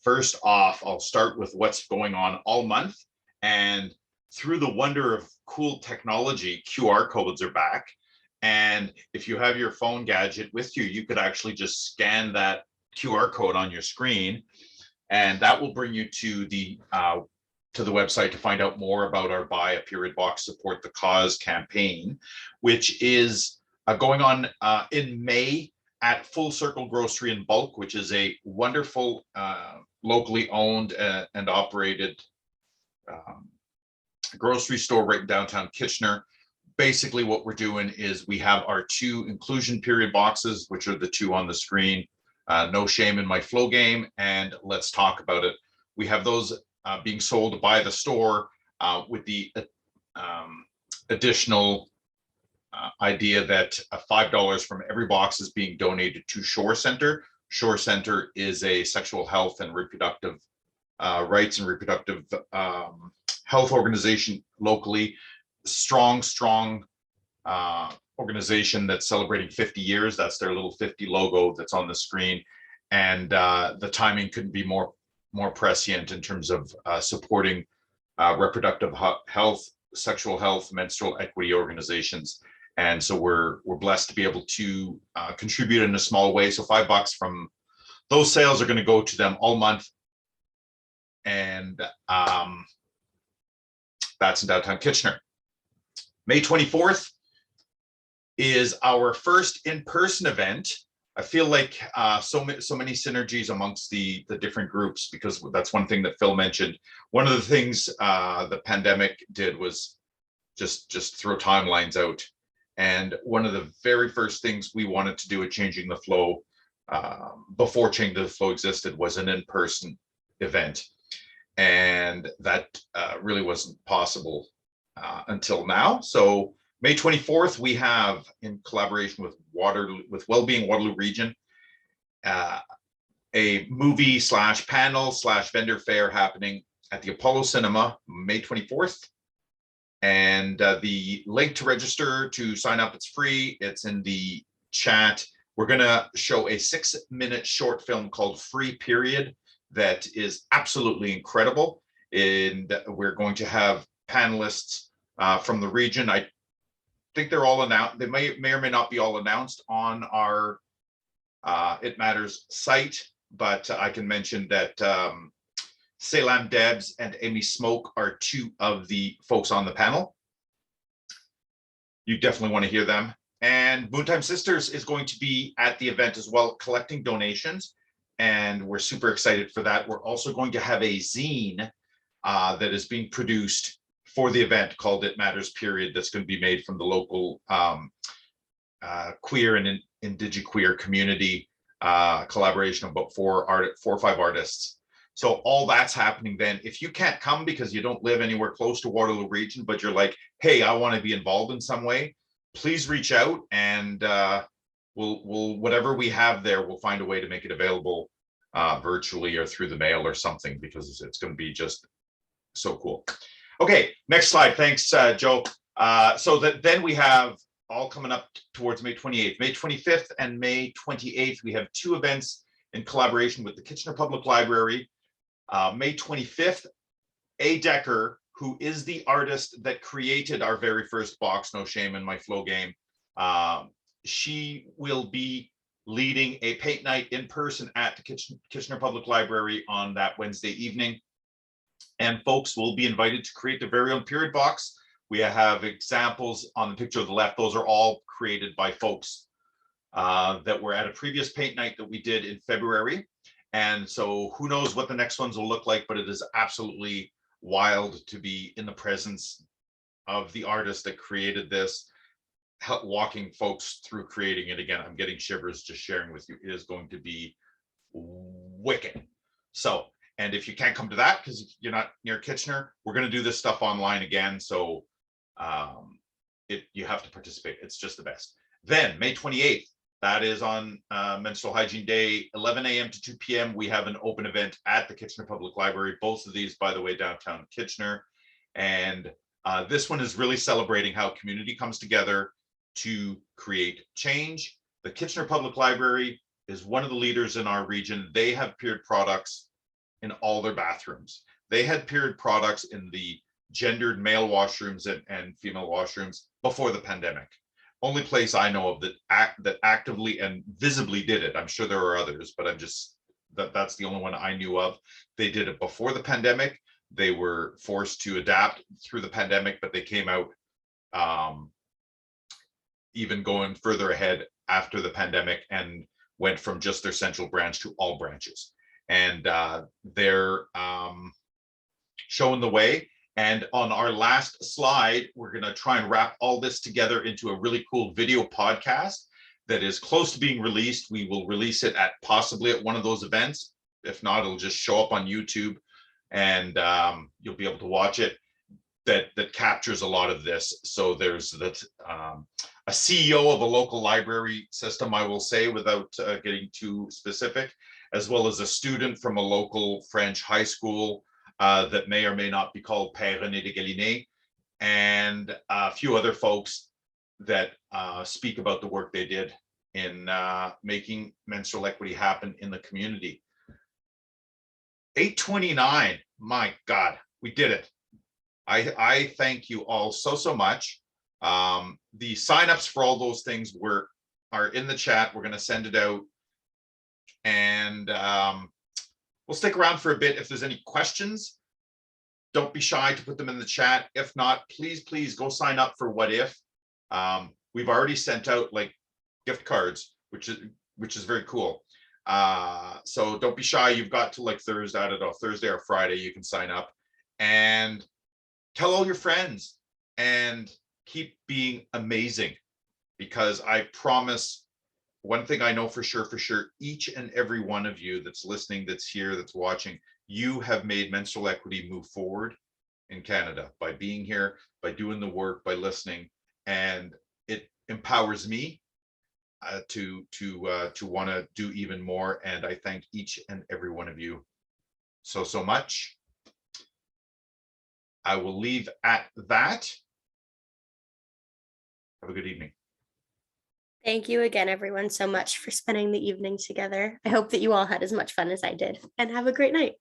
First off, I'll start with what's going on all month, and through the wonder of cool technology, QR codes are back. And if you have your phone gadget with you, you could actually just scan that QR code on your screen, and that will bring you to the website to find out more about our Buy a Period Box Support the Cause campaign, which is going on in May at Full Circle Grocery and Bulk, which is a wonderful locally owned and operated grocery store right in downtown Kitchener. Basically what we're doing is we have our 2 inclusion period boxes, which are the 2 on the screen, No Shame in My Flow Game and Let's Talk About It. We have those being sold by the store with the additional idea that $5 from every box is being donated to Shore Center. Shore Center is a sexual health and reproductive rights and reproductive health organization locally. Strong organization that's celebrating 50 years. That's their little 50 logo that's on the screen. And the timing couldn't be more prescient in terms of supporting reproductive health, sexual health, menstrual equity organizations. And so we're blessed to be able to contribute in a small way. So $5 from those sales are going to go to them all month. And that's in downtown Kitchener. May 24th is our first in-person event. I feel like so many synergies amongst the different groups, because that's one thing that Phil mentioned. One of the things the pandemic did was just throw timelines out. And one of the very first things we wanted to do at Changing the Flow before Changing the Flow existed was an in-person event. and that really wasn't possible until now. So May 24th, we have, in collaboration with Wellbeing Waterloo Region, a movie / panel / vendor fair happening at the Apollo Cinema, May 24th. And the link to register, to sign up, it's free. It's in the chat. We're gonna show a 6-minute short film called Free Period that is absolutely incredible. And we're going to have panelists from the region. I think they're all announced. They may or may not be all announced on our It Matters site, but I can mention that Selam Debs and Amy Smoke are 2 of the folks on the panel. You definitely want to hear them. And Moontime Sisters is going to be at the event as well, collecting donations. And we're super excited for that. We're also going to have a zine that is being produced for the event called It Matters Period, that's going to be made from the local queer and indigiqueer community collaboration of about 4 or 5 artists. So all that's happening then. If you can't come because you don't live anywhere close to Waterloo Region, but you're like, hey, I want to be involved in some way, please reach out, and we'll whatever we have there, we'll find a way to make it available virtually or through the mail or something, because it's going to be just so cool. Okay, next slide. Thanks, Joe. So then we have all coming up towards May 28th. May 25th and May 28th, we have 2 events in collaboration with the Kitchener Public Library. May 25th, A. Decker, who is the artist that created our very first box, No Shame in My Flow game, she will be leading a paint night in person at the Kitchener Public Library on that Wednesday evening. And folks will be invited to create their very own period box. We have examples on the picture of the left. Those are all created by folks that were at a previous paint night that we did in February. And so who knows what the next ones will look like, but it is absolutely wild to be in the presence of the artist that created this, walking folks through creating it. Again, I'm getting shivers just sharing with you. It is going to be wicked. So, and if you can't come to that because you're not near Kitchener, we're going to do this stuff online again. So you have to participate. It's just the best. Then May 28th, that is on Menstrual Hygiene Day, 11 a.m. to 2 p.m. We have an open event at the Kitchener Public Library. Both of these, by the way, downtown Kitchener. And this one is really celebrating how community comes together to create change. The Kitchener Public Library is one of the leaders in our region. They have period products in all their bathrooms. They had period products in the gendered male washrooms and female washrooms before the pandemic. Only place I know of that actively and visibly did it. I'm sure there are others, but that's the only one I knew of. They did it before the pandemic. They were forced to adapt through the pandemic, but they came out even going further ahead after the pandemic and went from just their central branch to all branches. And they're showing the way. And on our last slide, we're going to try and wrap all this together into a really cool video podcast that is close to being released. We will release it possibly at one of those events. If not, it'll just show up on YouTube, and you'll be able to watch it. That captures a lot of this. So there's a CEO of a local library system, I will say, without getting too specific, as well as a student from a local French high school that may or may not be called Père René de Galiné, and a few other folks that speak about the work they did in making menstrual equity happen in the community. 829, my God, we did it. I thank you all so much. The signups for all those things are in the chat. We're going to send it out, and we'll stick around for a bit. If there's any questions, don't be shy to put them in the chat. If not, please go sign up for What If. We've already sent out like gift cards, which is very cool. So don't be shy. You've got to like Thursday, I don't know, Thursday or Friday, you can sign up and tell all your friends and keep being amazing, because I promise one thing I know for sure, each and every one of you that's listening, that's here, that's watching, You have made menstrual equity move forward in Canada by being here, by doing the work, by listening, and it empowers me to want to do even more. And I thank each and every one of you so much. I will leave at that. Have a good evening. Thank you again, everyone, so much for spending the evening together. I hope that you all had as much fun as I did, and have a great night.